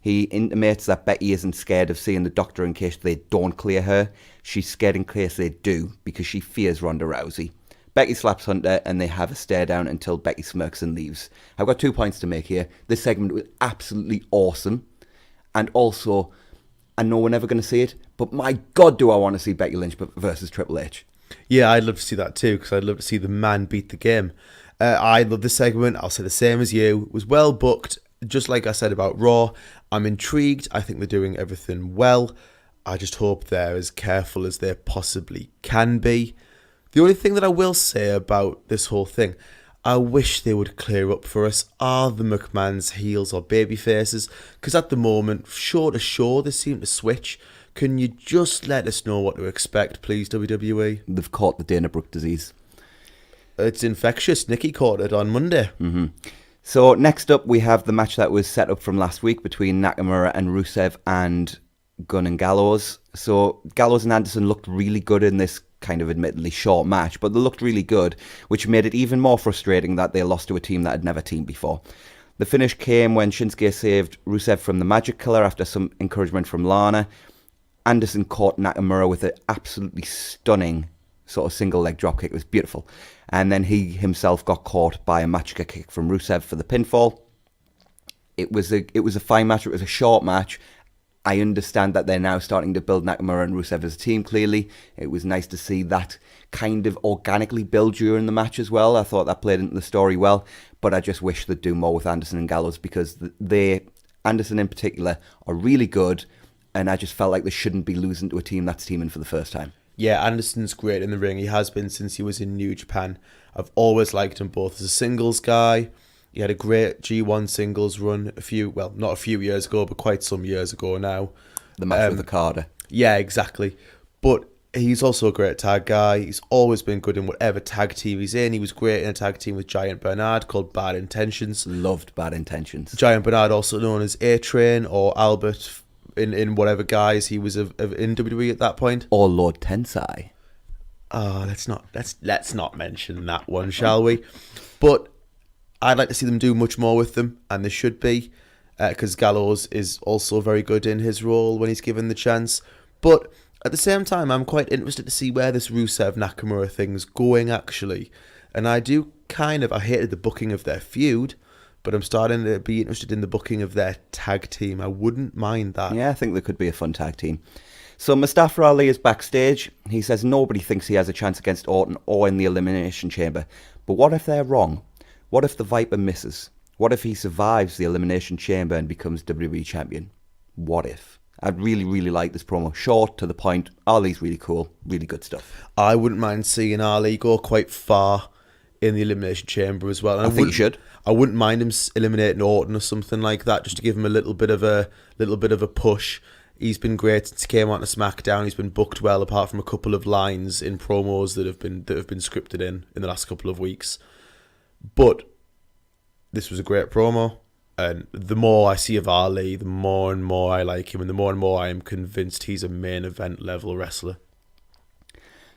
He intimates that Becky isn't scared of seeing the doctor in case they don't clear her. She's scared in case they do, because she fears Ronda Rousey. Becky slaps Hunter and they have a stare down until Becky smirks and leaves. I've got 2 points to make here. This segment was absolutely awesome, and also, I know we're never going to see it, but my God, do I want to see Becky Lynch versus Triple H. Yeah, I'd love to see that too, because I'd love to see the man beat the game. I love this segment. I'll say the same as you. It was well booked, just like I said about Raw. I'm intrigued. I think they're doing everything well. I just hope they're as careful as they possibly can be. The only thing that I will say about this whole thing, I wish they would clear up for us, are the McMahons heels or baby faces? Because at the moment, show to show, they seem to switch. Can you just let us know what to expect, please, WWE? They've caught the Dana Brooke disease. It's infectious. Nikki caught it on Monday. Mm-hmm. So next up, we have the match that was set up from last week between Nakamura and Rusev and Gunn and Gallows. So Gallows and Anderson looked really good in this kind of admittedly short match, but they looked really good, which made it even more frustrating that they lost to a team that had never teamed before. The finish came when Shinsuke saved Rusev from the Magic Killer after some encouragement from Lana. Anderson caught Nakamura with an absolutely stunning sort of single leg dropkick. It was beautiful. And then he himself got caught by a Machika kick from Rusev for the pinfall. It was a fine match. It was a short match. I understand that they're now starting to build Nakamura and Rusev as a team, clearly. It was nice to see that kind of organically build during the match as well. I thought that played into the story well, but I just wish they'd do more with Anderson and Gallows, because Anderson in particular are really good, and I just felt like they shouldn't be losing to a team that's teaming for the first time. Yeah, Anderson's great in the ring. He has been since he was in New Japan. I've always liked him both as a singles guy. He had a great G1 singles run not a few years ago, but quite some years ago now. The match with Okada. Yeah, exactly. But he's also a great tag guy. He's always been good in whatever tag team he's in. He was great in a tag team with Giant Bernard called Bad Intentions. Loved Bad Intentions. Giant Bernard, also known as A-Train or Albert in whatever guise he was in WWE at that point. Or Lord Tensai. Oh, let's not mention that one, shall we? But I'd like to see them do much more with them, and they should be, because Gallows is also very good in his role when he's given the chance. But at the same time, I'm quite interested to see where this Rusev Nakamura thing's going, actually. And I hated the booking of their feud, but I'm starting to be interested in the booking of their tag team. I wouldn't mind that. Yeah, I think they could be a fun tag team. So Mustafa Ali is backstage. He says nobody thinks he has a chance against Orton or in the Elimination Chamber. But what if they're wrong? What if the Viper misses? What if he survives the Elimination Chamber and becomes WWE Champion? What if? I'd really, really like this promo. Short, to the point. Ali's really cool. Really good stuff. I wouldn't mind seeing Ali go quite far in the Elimination Chamber as well. And I think he should. I wouldn't mind him eliminating Orton or something like that, just to give him a little bit of a push. He's been great since he came on to SmackDown. He's been booked well, apart from a couple of lines in promos that have been scripted in the last couple of weeks. But this was a great promo, and the more I see of Ali, the more and more I like him, and the more I am convinced he's a main event level wrestler.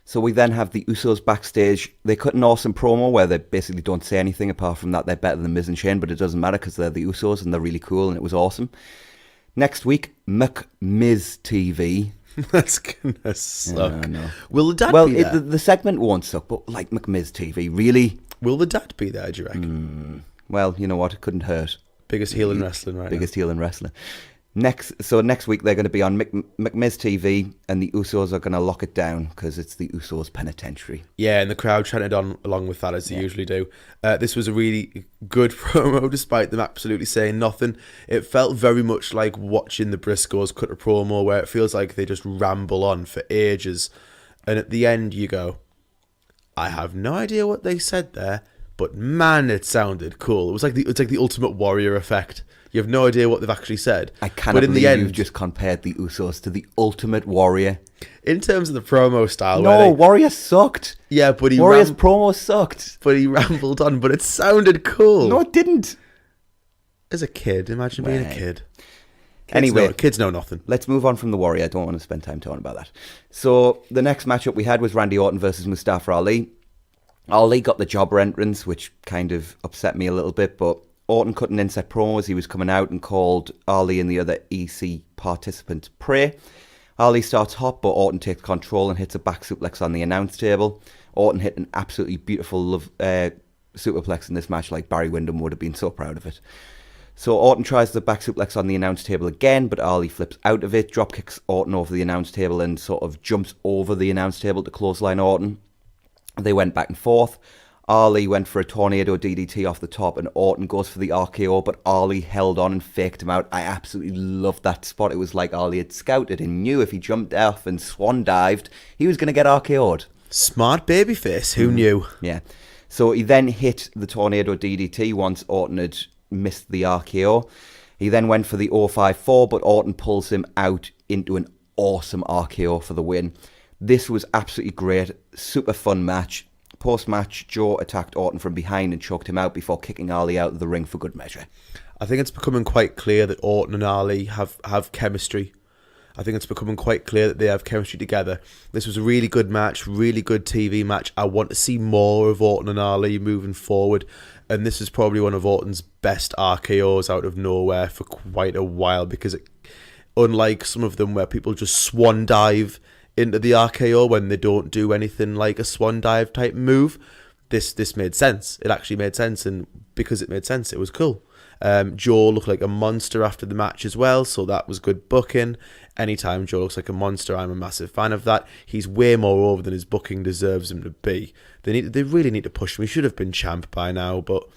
So we then have the Usos backstage. They cut an awesome promo where they basically don't say anything apart from that they're better than Miz and Shane, but it doesn't matter because they're the Usos and they're really cool, and it was awesome. Next week, McMiz TV. That's gonna suck. No. Will the dad be there? The segment won't suck, but like McMiz TV, really? Will the dad be there, do you reckon? Well, you know what? It couldn't hurt. Biggest heel in wrestling right Biggest heel in wrestling. Next week they're going to be on McMiz TV, and the Usos are going to lock it down because it's the Usos penitentiary. Yeah, and the crowd chanted on along with that as they usually do. This was a really good promo, despite them absolutely saying nothing. It felt very much like watching the Briscoes cut a promo, where it feels like they just ramble on for ages, and at the end you go, I have no idea what they said there, but man, it sounded cool. It's like the Ultimate Warrior effect. You have no idea what they've actually said. I cannot believe you've just compared the Usos to the Ultimate Warrior. In terms of the promo style. No, Warrior sucked. Yeah, but Warrior's promo sucked. But he rambled on, but it sounded cool. No, it didn't. As a kid, imagine being a kid. Kids know nothing. Let's move on from the Warrior. I don't want to spend time talking about that. So the next matchup we had was Randy Orton versus Mustafa Ali. Ali got the jobber entrance, which kind of upset me a little bit, but Orton cut an inset promo as he was coming out and called Ali and the other EC participant prey. Ali starts hot, but Orton takes control and hits a back suplex on the announce table. Orton hit an absolutely beautiful superplex in this match, like Barry Windham would have been so proud of it. So Orton tries the back suplex on the announce table again, but Ali flips out of it, drop kicks Orton over the announce table and sort of jumps over the announce table to clothesline Orton. They went back and forth. Ali went for a tornado DDT off the top and Orton goes for the RKO, but Ali held on and faked him out. I absolutely loved that spot. It was like Ali had scouted and knew if he jumped off and swan dived, he was going to get RKO'd. Smart babyface, who knew? Yeah. So he then hit the tornado DDT once Orton had missed the RKO. He then went for the 054, but Orton pulls him out into an awesome RKO for the win. This was absolutely great. Super fun match. Post-match, Joe attacked Orton from behind and choked him out before kicking Ali out of the ring for good measure. I think it's becoming quite clear that Orton and Ali have chemistry. I think it's becoming quite clear that they have chemistry together. This was a really good match, really good TV match. I want to see more of Orton and Ali moving forward. And this is probably one of Orton's best RKOs out of nowhere for quite a while, because unlike some of them where people just swan dive into the RKO when they don't do anything like a swan dive type move, this made sense. It actually made sense, and because it made sense, it was cool. Joe looked like a monster after the match as well, so that was good booking. Anytime Joe looks like a monster, I'm a massive fan of that. He's way more over than his booking deserves him to be. They really need to push him. He should have been champ by now, but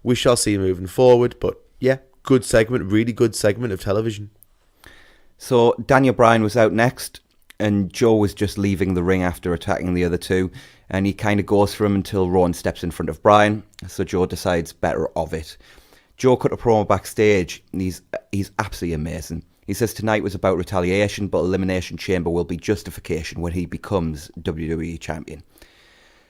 we shall see moving forward. But yeah, good segment, really good segment of television. So Daniel Bryan was out next, and Joe was just leaving the ring after attacking the other two, and he kind of goes for him until Rowan steps in front of Bryan, so Joe decides better of it. Joe cut a promo backstage, and he's absolutely amazing. He says tonight was about retaliation, but Elimination Chamber will be justification when he becomes WWE Champion.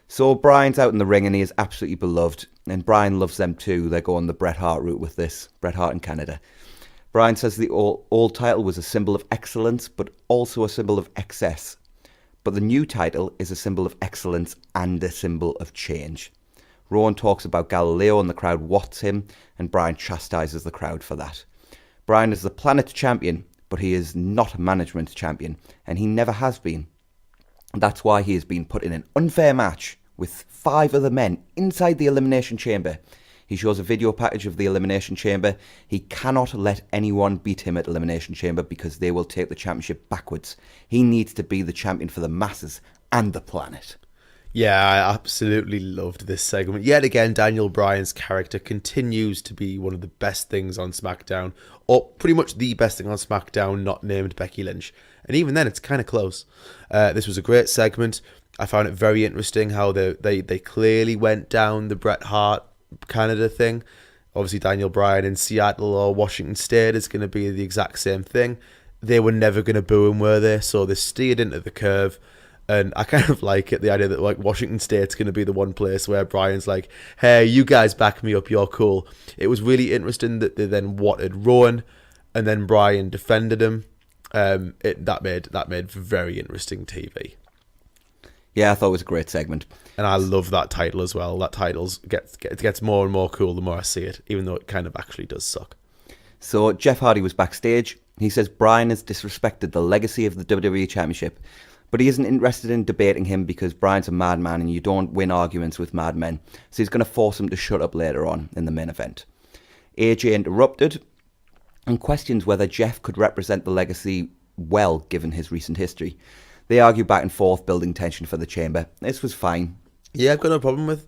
So Bryan's out in the ring, and he is absolutely beloved, and Bryan loves them too. They're going the Bret Hart route with this, Bret Hart in Canada. Bryan says the old title was a symbol of excellence, but also a symbol of excess. But the new title is a symbol of excellence and a symbol of change. Rowan talks about Galileo and the crowd wants him, and Bryan chastises the crowd for that. Bryan is the Planet champion, but he is not a management champion, and he never has been. That's why he has been put in an unfair match with 5 other men inside the Elimination Chamber. He shows a video package of the Elimination Chamber. He cannot let anyone beat him at Elimination Chamber because they will take the championship backwards. He needs to be the champion for the masses and the planet. Yeah, I absolutely loved this segment. Yet again, Daniel Bryan's character continues to be one of the best things on SmackDown, or pretty much the best thing on SmackDown, not named Becky Lynch. And even then, it's kind of close. This was a great segment. I found it very interesting how they clearly went down the Bret Hart Canada thing. Obviously Daniel Bryan in Seattle or Washington State is going to be the exact same thing. They were never going to boo him, were they? So they steered into the curve, and I kind of like it, the idea that like Washington State's going to be the one place where Bryan's like, hey, you guys back me up, you're cool. It was really interesting that they then wanted Rowan, and then Bryan defended him. That made very interesting TV. Yeah, I thought it was a great segment. And I love that title as well. That title gets more and more cool the more I see it, even though it kind of actually does suck. So Jeff Hardy was backstage. He says Bryan has disrespected the legacy of the WWE Championship, but he isn't interested in debating him because Bryan's a madman and you don't win arguments with madmen. So he's going to force him to shut up later on in the main event. AJ interrupted and questions whether Jeff could represent the legacy well given his recent history. They argue back and forth, building tension for the chamber. This was fine. Yeah, I've got no problem with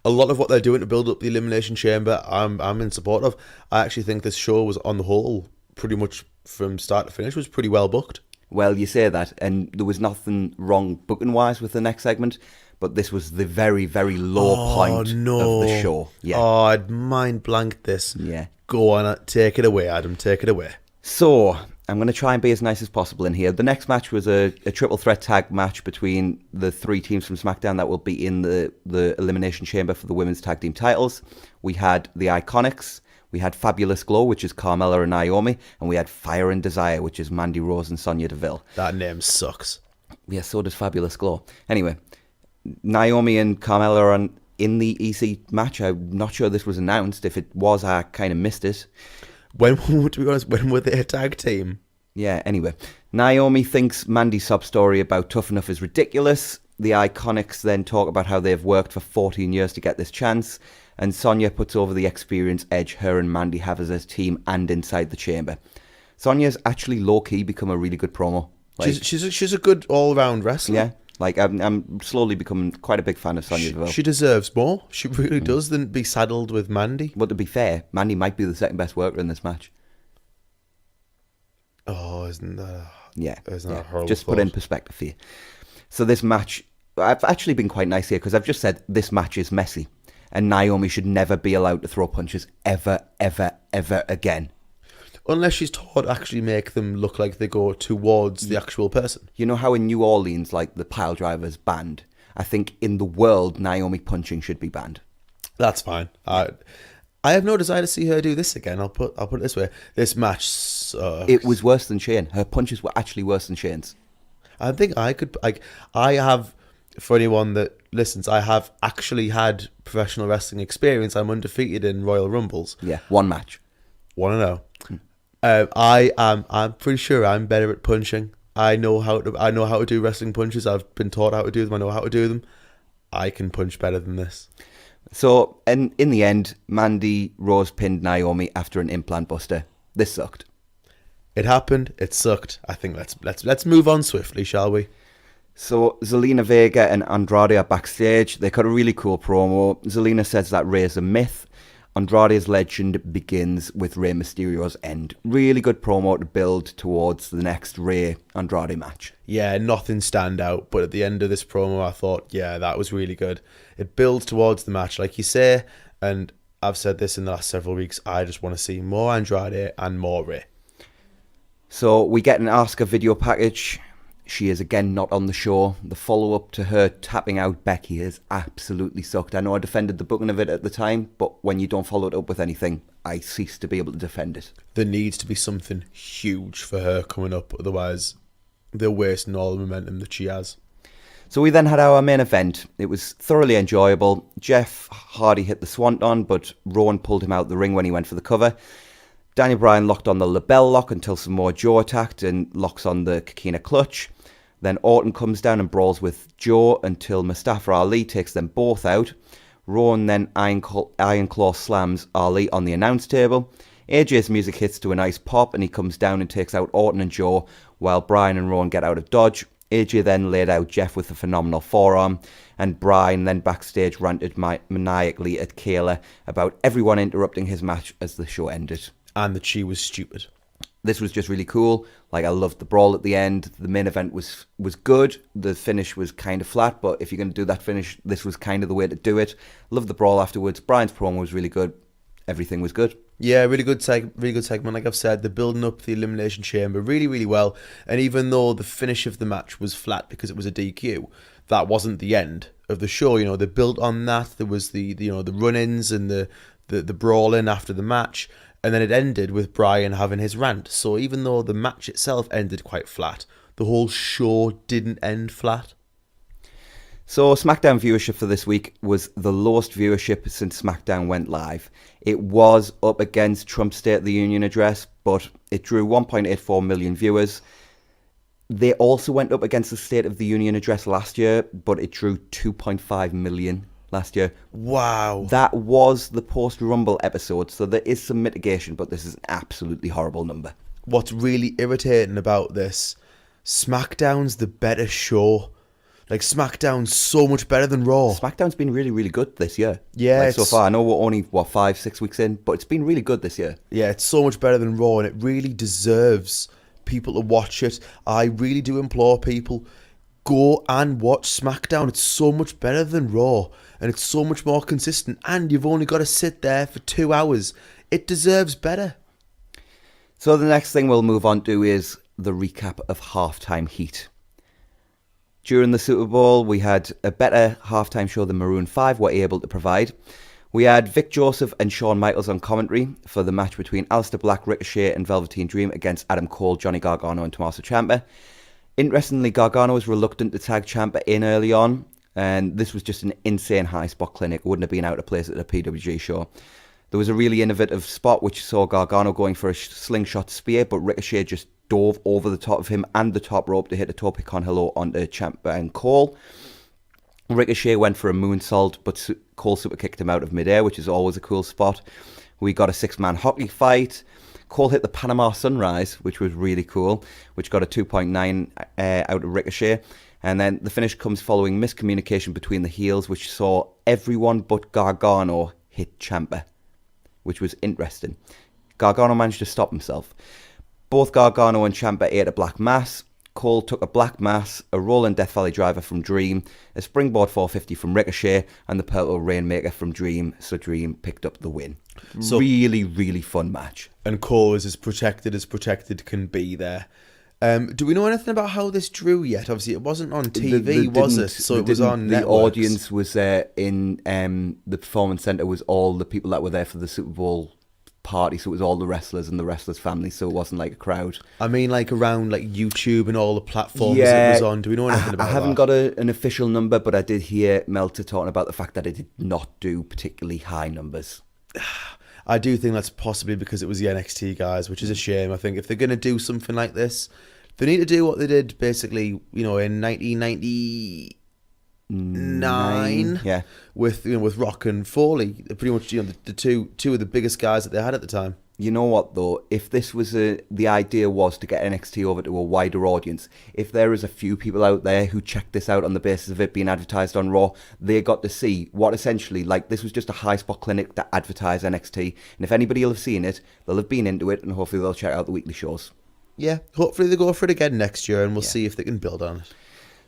a lot of what they're doing to build up the Elimination Chamber. I'm in support of. I actually think this show was, on the whole, pretty much from start to finish, was pretty well booked. Well, you say that, and there was nothing wrong booking-wise with the next segment, but this was the very, very low point of the show. Yeah. Oh, I'd mind blanked this. Yeah. Go on, take it away, Adam, take it away. So, I'm going to try and be as nice as possible in here. The next match was a triple threat tag match between the 3 teams from SmackDown that will be in the Elimination Chamber for the women's tag team titles. We had the Iconics, we had Fabulous Glow, which is Carmella and Naomi, and we had Fire and Desire, which is Mandy Rose and Sonya Deville. That name sucks. Yeah, so does Fabulous Glow. Anyway, Naomi and Carmella are in the EC match. I'm not sure this was announced. If it was, I kind of missed it. To be honest, when were they a tag team? Yeah, anyway. Naomi thinks Mandy's sob story about Tough Enough is ridiculous. The Iconics then talk about how they've worked for 14 years to get this chance. And Sonya puts over the experience edge her and Mandy have as a team and inside the chamber. Sonya's actually low-key become a really good promo. Like, she's a good all-round wrestler. Yeah, like I'm slowly becoming quite a big fan of Sonya Deville. She deserves more. She really does than be saddled with Mandy. But to be fair, Mandy might be the second best worker in this match. Oh, isn't that a horrible? Just put in perspective for you. So this match, I've actually been quite nice here because I've just said this match is messy and Naomi should never be allowed to throw punches ever, ever, ever again. Unless she's taught to actually make them look like they go towards the actual person. You know how in New Orleans, like, the pile driver's banned? I think in the world, Naomi punching should be banned. That's fine. I have no desire to see her do this again. I'll put it this way. This match sucks. It was worse than Shane. Her punches were actually worse than Shane's. I think I have, for anyone that listens, I have actually had professional wrestling experience. I'm undefeated in Royal Rumbles. Yeah, one match. 1-0. I'm pretty sure I'm better at punching. I know how to do wrestling punches. I've been taught how to do them. I know how to do them. I can punch better than this. So, in the end, Mandy Rose pinned Naomi after an implant buster. This sucked. It happened. It sucked. I think let's move on swiftly, shall we? So Zelina Vega and Andrade are backstage. They cut a really cool promo. Zelina says that Rey is a myth. Andrade's legend begins with Rey Mysterio's end. Really good promo to build towards the next Rey Andrade match. Yeah, nothing stand out, but at the end of this promo I thought, yeah, that was really good. It builds towards the match, like you say, and I've said this in the last several weeks, I just want to see more Andrade and more Rey. So we get an Asuka video package. She is again not on the show. The follow-up to her tapping out Becky has absolutely sucked. I know I defended the booking of it at the time, but when you don't follow it up with anything, I cease to be able to defend it. There needs to be something huge for her coming up, otherwise they're wasting all the momentum that she has. So we then had our main event. It was thoroughly enjoyable. Jeff Hardy hit the swanton, but Rowan pulled him out the ring when he went for the cover. Daniel Bryan locked on the label lock until Samoa Joe attacked and locks on the Coquina clutch. Then Orton comes down and brawls with Joe until Mustafa Ali takes them both out. Rowan then Iron Claw slams Ali on the announce table. AJ's music hits to a nice pop and he comes down and takes out Orton and Joe while Bryan and Rowan get out of dodge. AJ then laid out Jeff with a phenomenal forearm, and Bryan then backstage ranted maniacally at Kayla about everyone interrupting his match as the show ended. And that she was stupid. This was just really cool. Like, I loved the brawl at the end. The main event was good. The finish was kind of flat, but if you're going to do that finish, this was kind of the way to do it. Loved the brawl afterwards. Bryan's promo was really good. Everything was good. Yeah, really good segment. Like I've said, they're building up the Elimination Chamber really, really well. And even though the finish of the match was flat because it was a DQ, that wasn't the end of the show. You know, they built on that. There was the run-ins and the brawling after the match. And then it ended with Bryan having his rant. So even though the match itself ended quite flat, the whole show didn't end flat. So SmackDown viewership for this week was the lowest viewership since SmackDown went live. It was up against Trump's State of the Union address, but it drew 1.84 million viewers. They also went up against the State of the Union address last year, but it drew 2.5 million last year. Wow. That was the post-Rumble episode, so there is some mitigation, but this is an absolutely horrible number. What's really irritating about this, SmackDown's the better show. Like, SmackDown's so much better than Raw. SmackDown's been really, really good this year. Yeah. So far, I know we're only, 5-6 weeks in, but it's been really good this year. Yeah, it's so much better than Raw, and it really deserves people to watch it. I really do implore people, go and watch SmackDown. It's so much better than Raw, and it's so much more consistent, and you've only got to sit there for 2 hours. It deserves better. So the next thing we'll move on to is the recap of Halftime Heat. During the Super Bowl, we had a better halftime show than Maroon 5 were able to provide. We had Vic Joseph and Shawn Michaels on commentary for the match between Aleister Black, Ricochet and Velveteen Dream against Adam Cole, Johnny Gargano and Tommaso Ciampa. Interestingly, Gargano was reluctant to tag Ciampa in early on, and this was just an insane high spot clinic. Wouldn't have been out of place at a PWG show. There was a really innovative spot which saw Gargano going for a slingshot spear, but Ricochet just dove over the top of him and the top rope to hit a tope con hilo onto Ciampa and Cole. Ricochet went for a moonsault, but Cole super kicked him out of midair, which is always a cool spot. We got a 6-man hockey fight. Cole hit the Panama Sunrise, which was really cool, which got a 2.9 out of Ricochet. And then the finish comes following miscommunication between the heels, which saw everyone but Gargano hit Ciampa, which was interesting. Gargano managed to stop himself. Both Gargano and Ciampa ate a black mass. Cole took a black mass, a rolling Death Valley driver from Dream, a springboard 450 from Ricochet, and the Purple Rainmaker from Dream, so Dream picked up the win. So, really, really fun match. And Cole is as protected can be there. Do we know anything about how this drew yet? Obviously, it wasn't on TV, was it? So it was on networks. The audience was in the Performance Centre was all the people that were there for the Super Bowl party, so it was all the wrestlers and the wrestlers' families, so it wasn't like a crowd. I mean, like around like YouTube and all the platforms it was on. Do we know anything about that? I haven't got an official number, but I did hear Meltzer talking about the fact that it did not do particularly high numbers. I do think that's possibly because it was the NXT guys, which is a shame. I think if they're going to do something like this, they need to do what they did basically, in 1990. 9. Yeah. With Rock and Foley, pretty much the two of the biggest guys that they had at the time. You know what, though? If this was the idea was to get NXT over to a wider audience, if there is a few people out there who checked this out on the basis of it being advertised on Raw, they got to see what essentially, like, this was just a high spot clinic to advertise NXT. And if anybody will have seen it, they'll have been into it, and hopefully they'll check out the weekly shows. Yeah, hopefully they go for it again next year, and we'll see if they can build on it.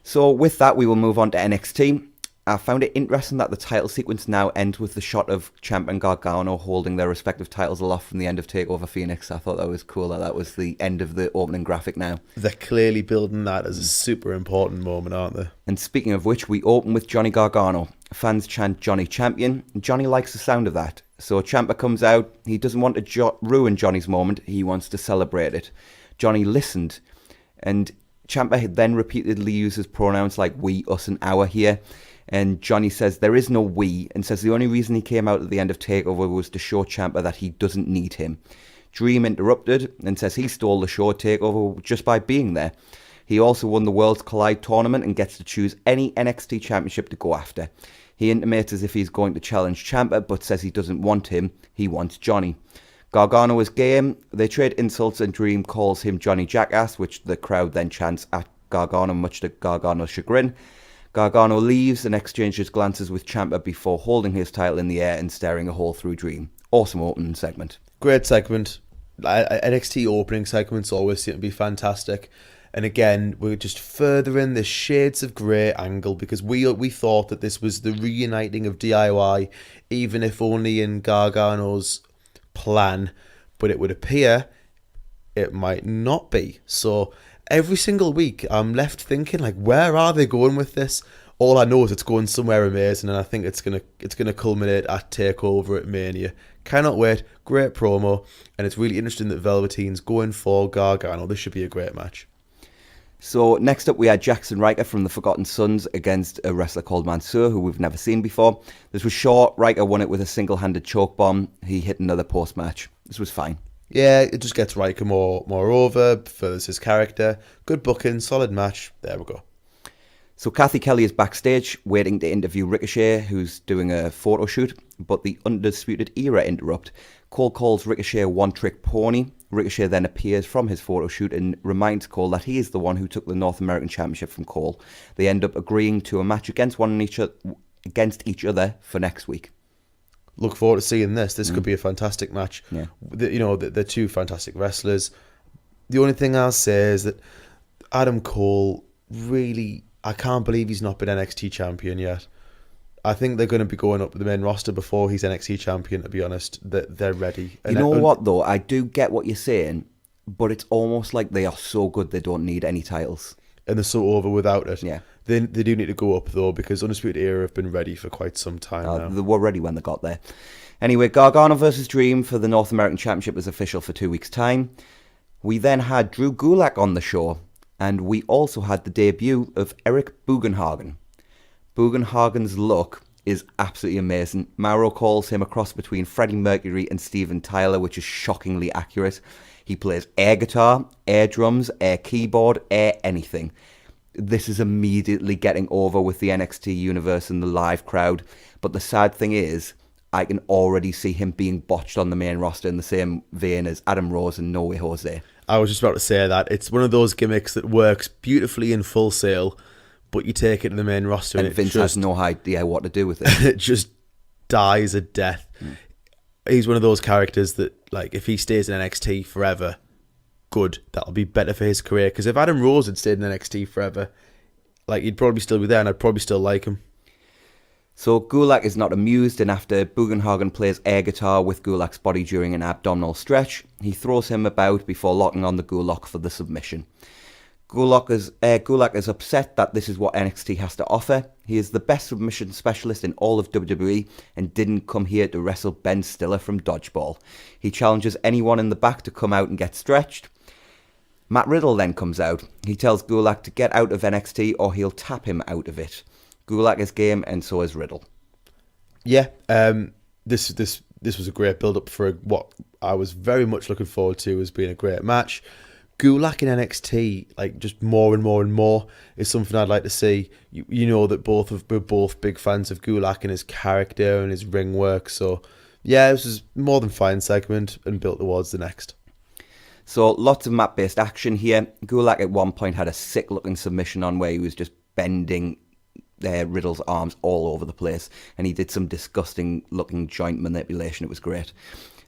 So with that, we will move on to NXT. I found it interesting that the title sequence now ends with the shot of Ciampa and Gargano holding their respective titles aloft from the end of TakeOver Phoenix. I thought that was cool that was the end of the opening graphic now. They're clearly building that as a super important moment, aren't they? And speaking of which, we open with Johnny Gargano. Fans chant Johnny Champion. Johnny likes the sound of that. So Ciampa comes out. He doesn't want to ruin Johnny's moment. He wants to celebrate it. Johnny listened. And Ciampa then repeatedly uses pronouns like we, us, and our here. And Johnny says there is no we, and says the only reason he came out at the end of TakeOver was to show Ciampa that he doesn't need him. Dream interrupted and says he stole the show at TakeOver just by being there. He also won the Worlds Collide tournament and gets to choose any NXT championship to go after. He intimates as if he's going to challenge Ciampa, but says he doesn't want him, he wants Johnny. Gargano is game. They trade insults and Dream calls him Johnny Jackass, which the crowd then chants at Gargano, much to Gargano's chagrin. Gargano leaves and exchanges glances with Ciampa before holding his title in the air and staring a hole through Dream. Awesome opening segment. Great segment. NXT opening segments always seem to be fantastic. And again, we're just furthering the shades of grey angle because we thought that this was the reuniting of DIY, even if only in Gargano's plan. But it would appear it might not be. So every single week, I'm left thinking, like, where are they going with this? All I know is it's going somewhere amazing, and I think it's gonna culminate at TakeOver at Mania. Cannot wait. Great promo, and it's really interesting that Velveteen's going for Gargano. This should be a great match. So next up we had Jackson Ryker from the Forgotten Sons against a wrestler called Mansoor, who we've never seen before. This was short. Ryker won it with a single-handed choke bomb. He hit another post-match. This was fine. Yeah, it just gets Ryker more over, furthers his character. Good booking, solid match. There we go. So Kathy Kelly is backstage waiting to interview Ricochet, who's doing a photo shoot, but the Undisputed Era interrupt. Cole calls Ricochet a one-trick pony. Ricochet then appears from his photo shoot and reminds Cole that he is the one who took the North American Championship from Cole. They end up agreeing to a match against each other for next week. Look forward to seeing this. This could be a fantastic match. Yeah. They're two fantastic wrestlers. The only thing I'll say is that Adam Cole, really, I can't believe he's not been NXT champion yet. I think they're going to be going up the main roster before he's NXT champion, to be honest. They're ready. You know what, though? I do get what you're saying, but it's almost like they are so good they don't need any titles. And they're so over without it. Yeah. They do need to go up, though, because Undisputed Era have been ready for quite some time now. They were ready when they got there. Anyway, Gargano versus Dream for the North American Championship was official for 2 weeks' time. We then had Drew Gulak on the show, and we also had the debut of Eric Bugenhagen. Bugenhagen's look is absolutely amazing. Mauro calls him a cross between Freddie Mercury and Steven Tyler, which is shockingly accurate. He plays air guitar, air drums, air keyboard, air anything. This is immediately getting over with the NXT universe and the live crowd. But the sad thing is, I can already see him being botched on the main roster in the same vein as Adam Rose and No Way Jose. I was just about to say that. It's one of those gimmicks that works beautifully in Full Sail, but you take it to the main roster and Vince has no idea what to do with it. It just dies a death. He's one of those characters that, like, if he stays in NXT forever, good. That'll be better for his career. Because if Adam Rose had stayed in NXT forever, like, he'd probably still be there, and I'd probably still like him. So Gulak is not amused, and after Bugenhagen plays air guitar with Gulak's body during an abdominal stretch, he throws him about before locking on the Gulak for the submission. Gulak is upset that this is what NXT has to offer. He is the best submission specialist in all of WWE and didn't come here to wrestle Ben Stiller from Dodgeball. He challenges anyone in the back to come out and get stretched. Matt Riddle then comes out. He tells Gulak to get out of NXT or he'll tap him out of it. Gulak is game and so is Riddle. Yeah, this was a great build-up for what I was very much looking forward to as being a great match. Gulak in NXT, like just more and more and more, is something I'd like to see. You know that we're both big fans of Gulak and his character and his ring work. So yeah, this was more than fine segment and built towards the next. So lots of map-based action here. Gulak at one point had a sick-looking submission on where he was just bending Riddle's arms all over the place, and he did some disgusting-looking joint manipulation. It was great.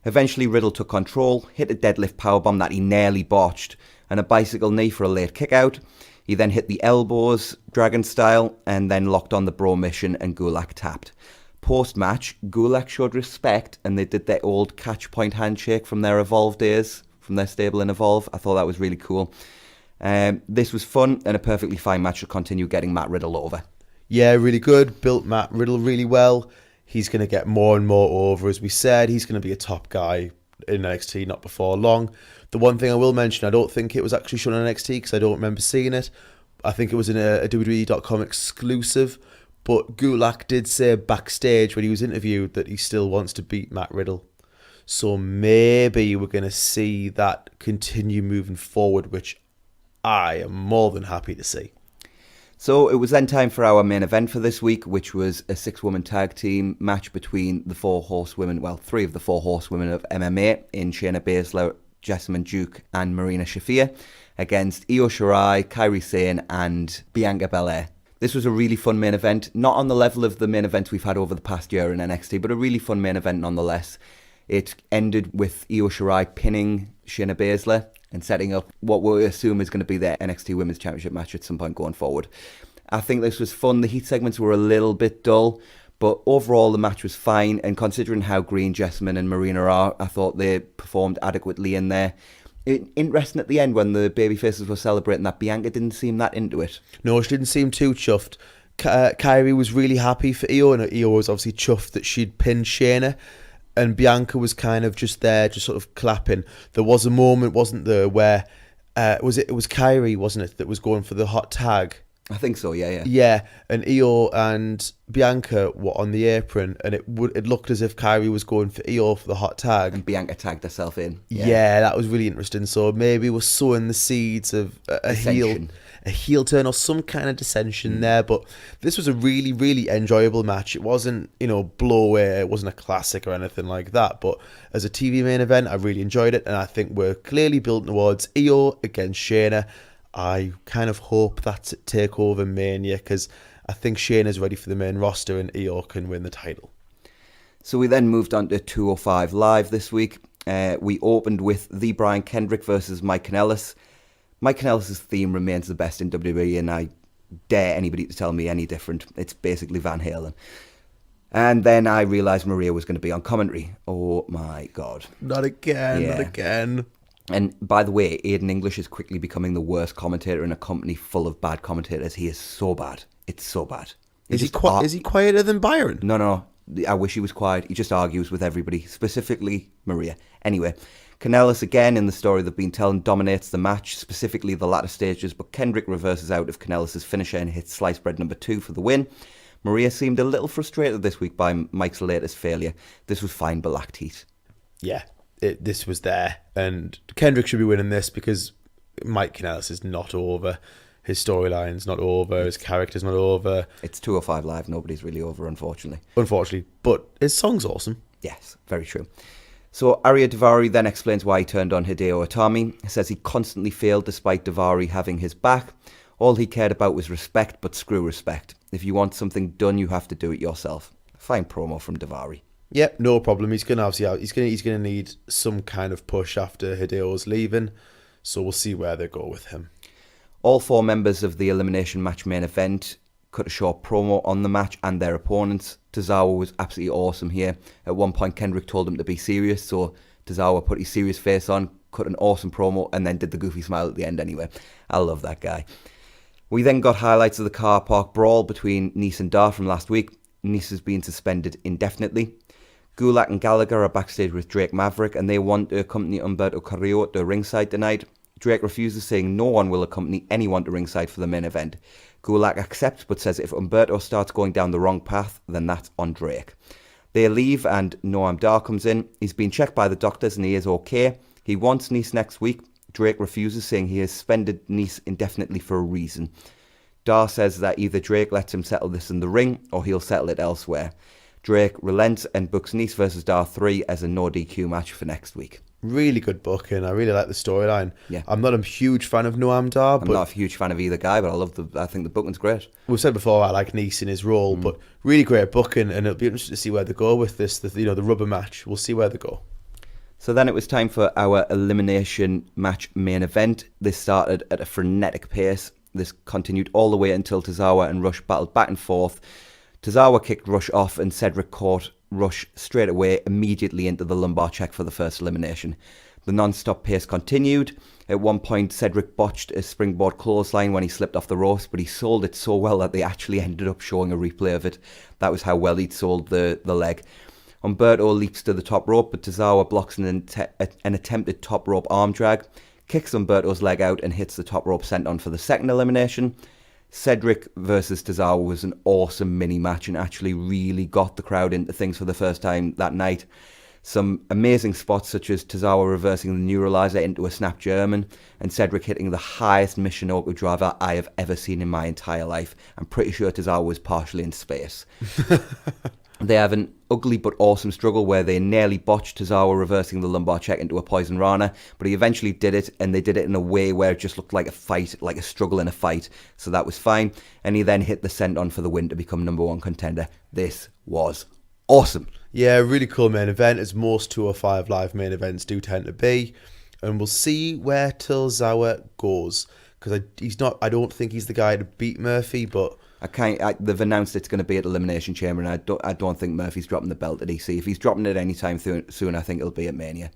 Eventually, Riddle took control, hit a deadlift powerbomb that he nearly botched, and a bicycle knee for a late kick-out. He then hit the elbows, Dragon style, and then locked on the Bro Mission, and Gulak tapped. Post-match, Gulak showed respect, and they did their old catch-point handshake from their Evolve days, from their stable in Evolve. I thought that was really cool. This was fun and a perfectly fine match to continue getting Matt Riddle over. Yeah, really good. Built Matt Riddle really well. He's going to get more and more over, as we said. He's going to be a top guy in NXT, not before long. The one thing I will mention, I don't think it was actually shown on NXT because I don't remember seeing it. I think it was in a WWE.com exclusive. But Gulak did say backstage when he was interviewed that he still wants to beat Matt Riddle. So maybe we're going to see that continue moving forward, which I am more than happy to see. So it was then time for our main event for this week, which was a 6-woman tag team match between the 4 horsewomen, well, 3 of the 4 horsewomen of MMA in Shayna Baszler, Jessamine Duke and Marina Shafir against Io Shirai, Kairi Sane and Bianca Belair. This was a really fun main event, not on the level of the main events we've had over the past year in NXT, but a really fun main event nonetheless. It ended with Io Shirai pinning Shayna Baszler and setting up what we assume is going to be their NXT Women's Championship match at some point going forward. I think this was fun. The heat segments were a little bit dull, but overall the match was fine, and considering how green Jessamine and Marina are, I thought they performed adequately in there. Interesting at the end when the babyfaces were celebrating that Bianca didn't seem that into it. No, she didn't seem too chuffed. Kairi was really happy for Io, and Io was obviously chuffed that she'd pinned Shayna. And Bianca was kind of just there, just sort of clapping. There was a moment, wasn't there, where it was Kairi, wasn't it, that was going for the hot tag? I think so, yeah. Yeah, and Io and Bianca were on the apron, and it looked as if Kairi was going for Io for the hot tag. And Bianca tagged herself in. Yeah, that was really interesting. So maybe we're sowing the seeds of a heel turn or some kind of dissension there. But this was a really, really enjoyable match. It wasn't, blow away. It wasn't a classic or anything like that. But as a TV main event, I really enjoyed it. And I think we're clearly building towards Io against Shayna. I kind of hope that's at TakeOver Mania because I think Shayna's ready for the main roster and Io can win the title. So we then moved on to 205 Live this week. We opened with the Brian Kendrick versus Mike Kanellis. Mike Kanellis' theme remains the best in WWE, and I dare anybody to tell me any different. It's basically Van Halen. And then I realised Maria was going to be on commentary. Oh my God. Not again. And by the way, Aiden English is quickly becoming the worst commentator in a company full of bad commentators. He is so bad. It's so bad. Is he quieter than Byron? No. I wish he was quiet. He just argues with everybody, specifically Maria. Anyway, Kanellis, again, in the story they've been telling, dominates the match, specifically the latter stages, but Kendrick reverses out of Kanellis' finisher and hits sliced bread number 2 for the win. Maria seemed a little frustrated this week by Mike's latest failure. This was fine, but lacked heat. Yeah. This was there, and Kendrick should be winning this because Mike Kanellis is not over. His storyline's not over. His character's not over. It's 205 Live. Nobody's really over, unfortunately. But his song's awesome. Yes, very true. So Arya Daivari then explains why he turned on Hideo Itami. He says he constantly failed despite Daivari having his back. All he cared about was respect, but screw respect. If you want something done, you have to do it yourself. Fine promo from Daivari. Yep, no problem. He's gonna need some kind of push after Hideo's leaving, so we'll see where they go with him. All 4 members of the Elimination Match main event cut a short promo on the match and their opponents. Tozawa was absolutely awesome here. At one point, Kendrick told him to be serious, so Tozawa put his serious face on, cut an awesome promo, and then did the goofy smile at the end anyway. I love that guy. We then got highlights of the car park brawl between Nice and Dar from last week. Nice has been suspended indefinitely. Gulak and Gallagher are backstage with Drake Maverick, and they want to accompany Humberto Carrillo to ringside tonight. Drake refuses, saying no one will accompany anyone to ringside for the main event. Gulak accepts, but says if Humberto starts going down the wrong path, then that's on Drake. They leave, and Noam Dar comes in. He's been checked by the doctors, and he is okay. He wants Nice next week. Drake refuses, saying he has suspended Nice indefinitely for a reason. Dar says that either Drake lets him settle this in the ring or he'll settle it elsewhere. Drake relents and books Nice versus Dar 3 as a no DQ match for next week. Really good booking. I really like the storyline. Yeah. I'm not a huge fan of Noam Dar, I'm but not a huge fan of either guy, but I think the booking's great. we've said before I like Nice in his role, but really great booking, and it'll be interesting to see where they go with this. The rubber match. We'll see where they go. So then it was time for our elimination match main event. This started at a frenetic pace. This continued all the way until Tozawa and Rush battled back and forth. Tozawa kicked Rush off and Cedric caught Rush straight away, immediately into the lumbar check for the first elimination. The non-stop pace continued. At one point, Cedric botched a springboard clothesline when he slipped off the ropes, but he sold it so well that they actually ended up showing a replay of it. That was how well he'd sold the leg. Humberto leaps to the top rope, but Tozawa blocks an attempted top rope arm drag, kicks Humberto's leg out and hits the top rope senton for the second elimination. Cedric versus Tozawa was an awesome mini match and actually really got the crowd into things for the first time that night. Some amazing spots such as Tozawa reversing the neuralizer into a snap German and Cedric hitting the highest Michinoku driver I have ever seen in my entire life. I'm pretty sure Tozawa was partially in space. They have an ugly but awesome struggle where they nearly botched Tozawa reversing the lumbar check into a poison rana, but he eventually did it, and they did it in a way where it just looked like a fight, like a struggle in a fight, so that was fine. And he then hit the senton for the win to become number one contender. This was awesome. Yeah, really cool main event, as most 205 Live main events do tend to be. And we'll see where Tozawa goes, because I don't think he's the guy to beat Murphy, but They've announced it's going to be at Elimination Chamber, and I don't think Murphy's dropping the belt at EC. If he's dropping it anytime soon, I think it'll be at Mania.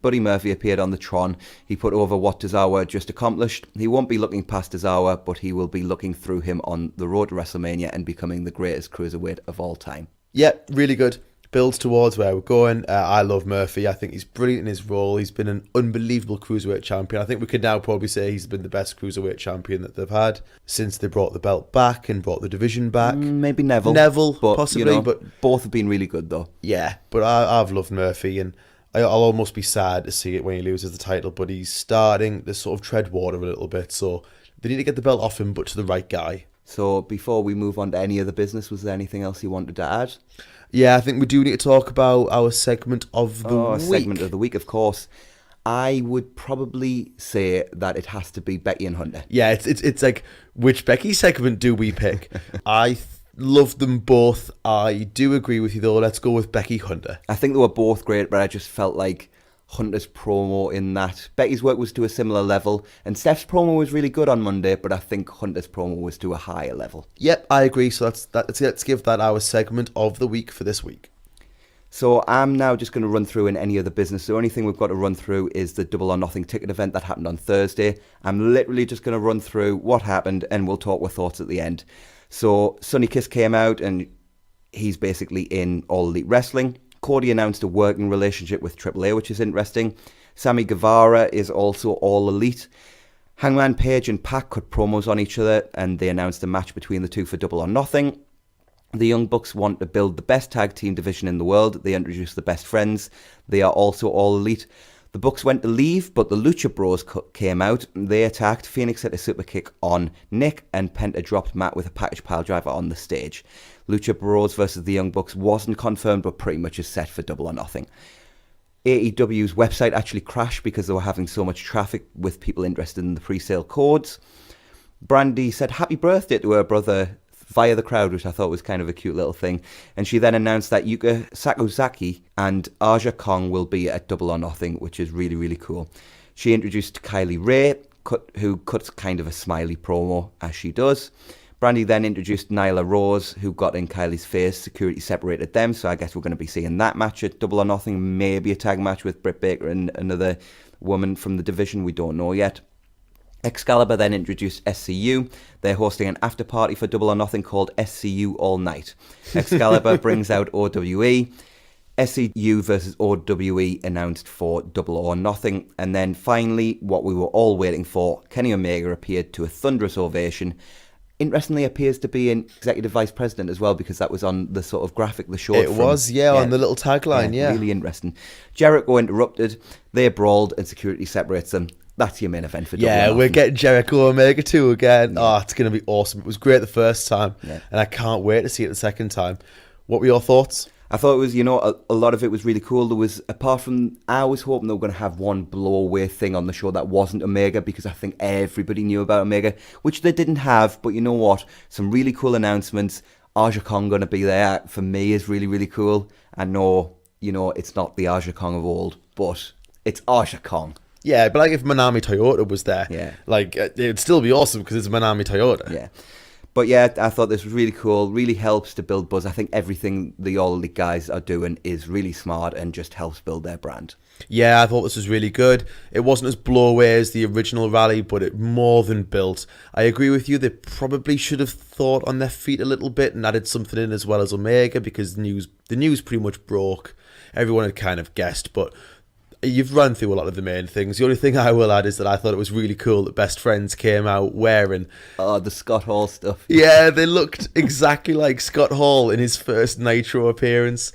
Buddy Murphy appeared on the Tron. He put over what Tozawa just accomplished. He won't be looking past Tozawa, but he will be looking through him on the road to WrestleMania and becoming the greatest cruiserweight of all time. Yeah, really good. Builds towards where we're going. I love Murphy. I think he's brilliant in his role. He's been an unbelievable cruiserweight champion. I think we could now probably say he's been the best cruiserweight champion that they've had since they brought the belt back and brought the division back. Maybe Neville, but, possibly, but both have been really good though. Yeah, but I've loved Murphy, and I'll almost be sad to see it when he loses the title. But he's starting to sort of tread water a little bit, so they need to get the belt off him, but to the right guy. So before we move on to any other business, was there anything else you wanted to add? Yeah, I think we do need to talk about our segment of the week. Segment of the week, of course. I would probably say that it has to be Becky and Hunter. Yeah, it's like, which Becky segment do we pick? I love them both. I do agree with you, though. Let's go with Becky Hunter. I think they were both great, but I just felt like Hunter's promo in that. Becky's work was to a similar level, and Steph's promo was really good on Monday, but I think Hunter's promo was to a higher level. Yep, I agree. So let's give that our segment of the week for this week. So I'm now just going to run through in any other business. The only thing we've got to run through is the Double or Nothing ticket event that happened on Thursday. I'm literally just going to run through what happened, and we'll talk with thoughts at the end. So Sonny Kiss came out, and he's basically in All Elite Wrestling. Cody announced a working relationship with AAA, which is interesting. Sammy Guevara is also All Elite. Hangman Page and Pac cut promos on each other, and they announced a match between the two for Double or Nothing. The Young Bucks want to build the best tag team division in the world. They introduced the Best Friends. They are also All Elite. The Bucks went to leave, but the Lucha Bros came out. They attacked. Phoenix hit a super kick on Nick, and Penta dropped Matt with a package pile driver on the stage. Lucha Bros versus the Young Bucks wasn't confirmed, but pretty much is set for Double or Nothing. AEW's website actually crashed because they were having so much traffic with people interested in the pre-sale codes. Brandy said happy birthday to her brother via the crowd, which I thought was kind of a cute little thing. And she then announced that Yuka Sakazaki and Aja Kong will be at Double or Nothing, which is really, really cool. She introduced Kylie Ray, who cuts kind of a smiley promo, as she does. Brandy then introduced Nyla Rose, who got in Kylie's face. Security separated them, so I guess we're going to be seeing that match at Double or Nothing. Maybe a tag match with Britt Baker and another woman from the division. We don't know yet. Excalibur then introduced SCU. They're hosting an after party for Double or Nothing called SCU All Night. Excalibur brings out OWE. SCU versus OWE announced for Double or Nothing. And then finally, what we were all waiting for, Kenny Omega appeared to a thunderous ovation. Interestingly, appears to be an executive vice president as well, because that was on the sort of graphic the show. It was, on the little tagline, yeah. Really interesting. Jericho interrupted. They brawled and security separates them. That's your main event for Double Yeah, or we're Nothing. getting Jericho Omega 2 again. Oh, it's going to be awesome. It was great the first time, and I can't wait to see it the second time. What were your thoughts? I thought it was, a lot of it was really cool. There was, apart from, I was hoping they were going to have one blow-away thing on the show that wasn't Omega, because I think everybody knew about Omega, which they didn't have. But you know what? Some really cool announcements. Aja Kong going to be there, for me, is really, really cool. I know, it's not the Aja Kong of old, but it's Aja Kong. Yeah, but like if Manami Toyota was there, Yeah. like it'd still be awesome because it's Manami Toyota. Yeah. But yeah, I thought this was really cool, really helps to build buzz. I think everything the All Elite guys are doing is really smart and just helps build their brand. Yeah, I thought this was really good. It wasn't as blow-away as the original rally, but it more than built. I agree with you, they probably should have thought on their feet a little bit and added something in as well as Omega, because the news pretty much broke. Everyone had kind of guessed, but you've run through a lot of the main things. The only thing I will add is that I thought it was really cool that Best Friends came out wearing... Oh, the Scott Hall stuff. Yeah, they looked exactly like Scott Hall in his first Nitro appearance.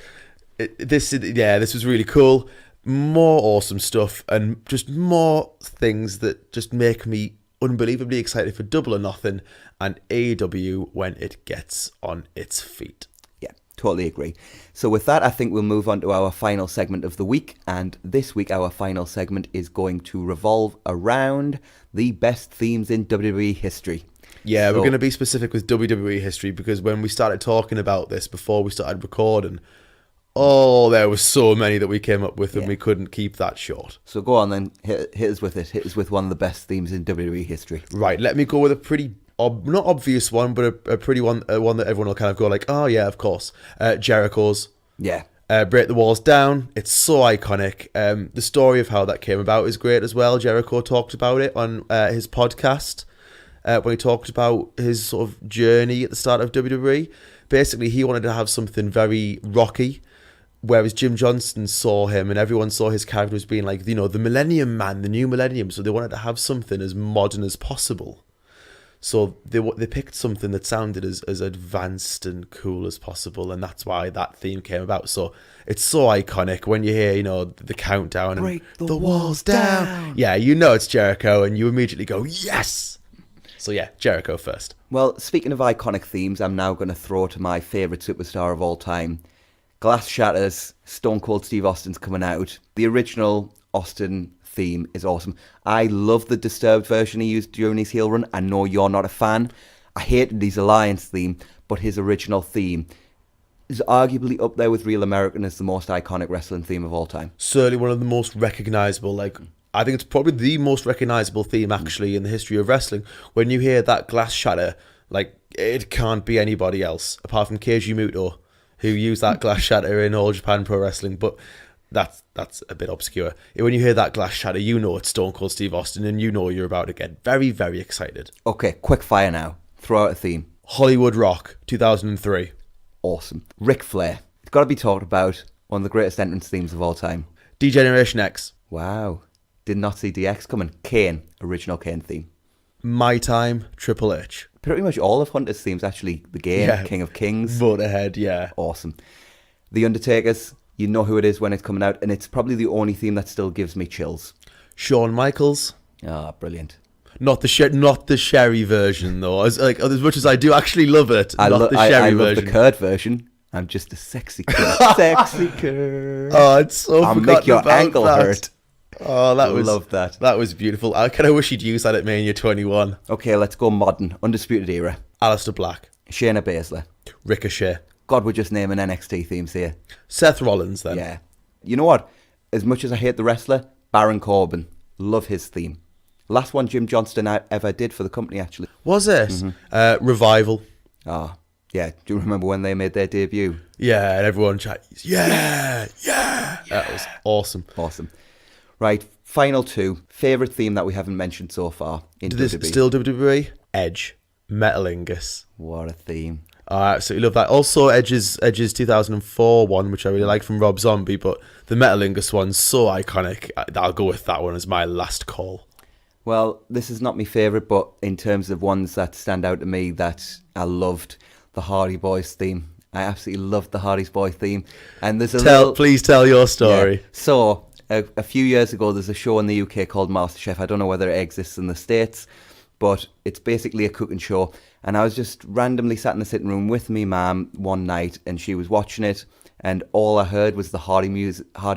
This was really cool. More awesome stuff and just more things that just make me unbelievably excited for Double or Nothing and AEW when it gets on its feet. Totally agree. So with that, I think we'll move on to our final segment of the week. And this week, our final segment is going to revolve around the best themes in WWE history. Yeah, we're going to be specific with WWE history, because when we started talking about this before we started recording, there was so many that we came up with and we couldn't keep that short. So go on then, hit us with it. Hit us with one of the best themes in WWE history. Right, let me go with a pretty... not obvious one, but a pretty one that everyone will kind of go like, oh yeah, of course. Jericho's. Yeah. Break the Walls Down. It's so iconic. The story of how that came about is great as well. Jericho talked about it on his podcast when he talked about his sort of journey at the start of WWE. Basically, he wanted to have something very rocky, whereas Jim Johnston saw him and everyone saw his character as being like, the Millennium Man, the new Millennium. So they wanted to have something as modern as possible. So they picked something that sounded as advanced and cool as possible, and that's why that theme came about. So it's so iconic when you hear, the countdown and Break the walls down. Yeah, it's Jericho, and you immediately go, yes! So yeah, Jericho first. Well, speaking of iconic themes, I'm now going to throw to my favourite superstar of all time. Glass shatters, Stone Cold Steve Austin's coming out. The original Austin theme is awesome. I love the Disturbed version he used during his heel run. I know you're not a fan. I hated his Alliance theme, but his original theme is arguably up there with Real American as the most iconic wrestling theme of all time. Certainly one of the most recognisable, I think it's probably the most recognisable theme actually in the history of wrestling. When you hear that glass shatter, it can't be anybody else apart from Keiji Muto, who used that glass shatter in All Japan Pro Wrestling, but that's a bit obscure. When you hear that glass shatter, it's Stone Cold Steve Austin, and you're about to get very, very excited. Okay, quick fire now. Throw out a theme. Hollywood Rock, 2003. Awesome. Ric Flair. It's got to be talked about. One of the greatest entrance themes of all time. D-Generation X. Wow. Did not see DX coming. Kane. Original Kane theme. My Time, Triple H. Pretty much all of Hunter's themes, actually. The Game, King of Kings. Vote ahead, yeah. Awesome. The Undertaker's. You know who it is when it's coming out, and it's probably the only theme that still gives me chills. Shawn Michaels. Brilliant. Not the Sherry version though. As much as I do actually love it, I love version. the Kurt version. I'm just a sexy Kurt. Sexy Kurt. Oh, it's so I'll forgotten make your about ankle that. hurt. Oh, Love that. That was beautiful. I kind of wish he'd used that at Mania 21. Okay, let's go modern. Undisputed Era. Aleister Black. Shayna Baszler. Ricochet. God, we're just naming NXT themes here. Seth Rollins then. Yeah. You know what? As much as I hate the wrestler, Baron Corbin. Love his theme. Last one Jim Johnston ever did for the company, actually. Was it? Mm-hmm. Revival. Ah, yeah. Do you remember when they made their debut? Yeah, and everyone chatted, yeah. That was awesome. Awesome. Right, final two. Favourite theme that we haven't mentioned so far in WWE. Still WWE? Edge. Metalingus. What a theme. I absolutely love that. Also, Edge's 2004 one, which I really like from Rob Zombie, but the Metalingus one's so iconic. I'll go with that one as my last call. Well, this is not my favourite, but in terms of ones that stand out to me that I loved, the Hardy Boys theme. I absolutely loved the Hardy Boys theme. And there's please tell your story. Yeah. So, a few years ago, there's a show in the UK called MasterChef. I don't know whether it exists in the States, but it's basically a cooking show. And I was just randomly sat in the sitting room with me mum one night, and she was watching it, and all I heard was the Hardy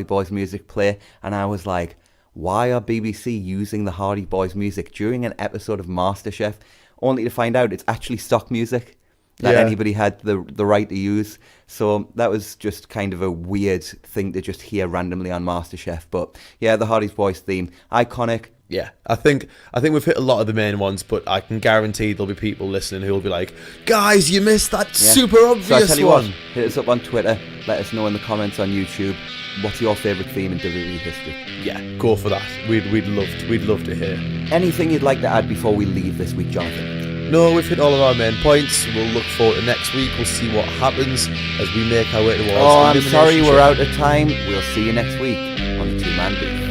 Boys music play, and I was like, why are BBC using the Hardy Boys music during an episode of MasterChef, only to find out it's actually stock music that anybody had the right to use. So that was just kind of a weird thing to just hear randomly on MasterChef. But yeah, the Hardy Boys theme, iconic. Yeah, I think we've hit a lot of the main ones, but I can guarantee there'll be people listening who will be like, guys, you missed that super obvious so I tell you one. What, hit us up on Twitter, let us know in the comments on YouTube, what's your favourite theme in WWE history? Yeah, go for that. We'd love to hear. Anything you'd like to add before we leave this week, Jonathan? No, we've hit all of our main points. We'll look forward to next week. We'll see what happens as we make our way towards I'm Elimination sorry, we're Chamber. out of time. We'll see you next week on the Two Man Booth.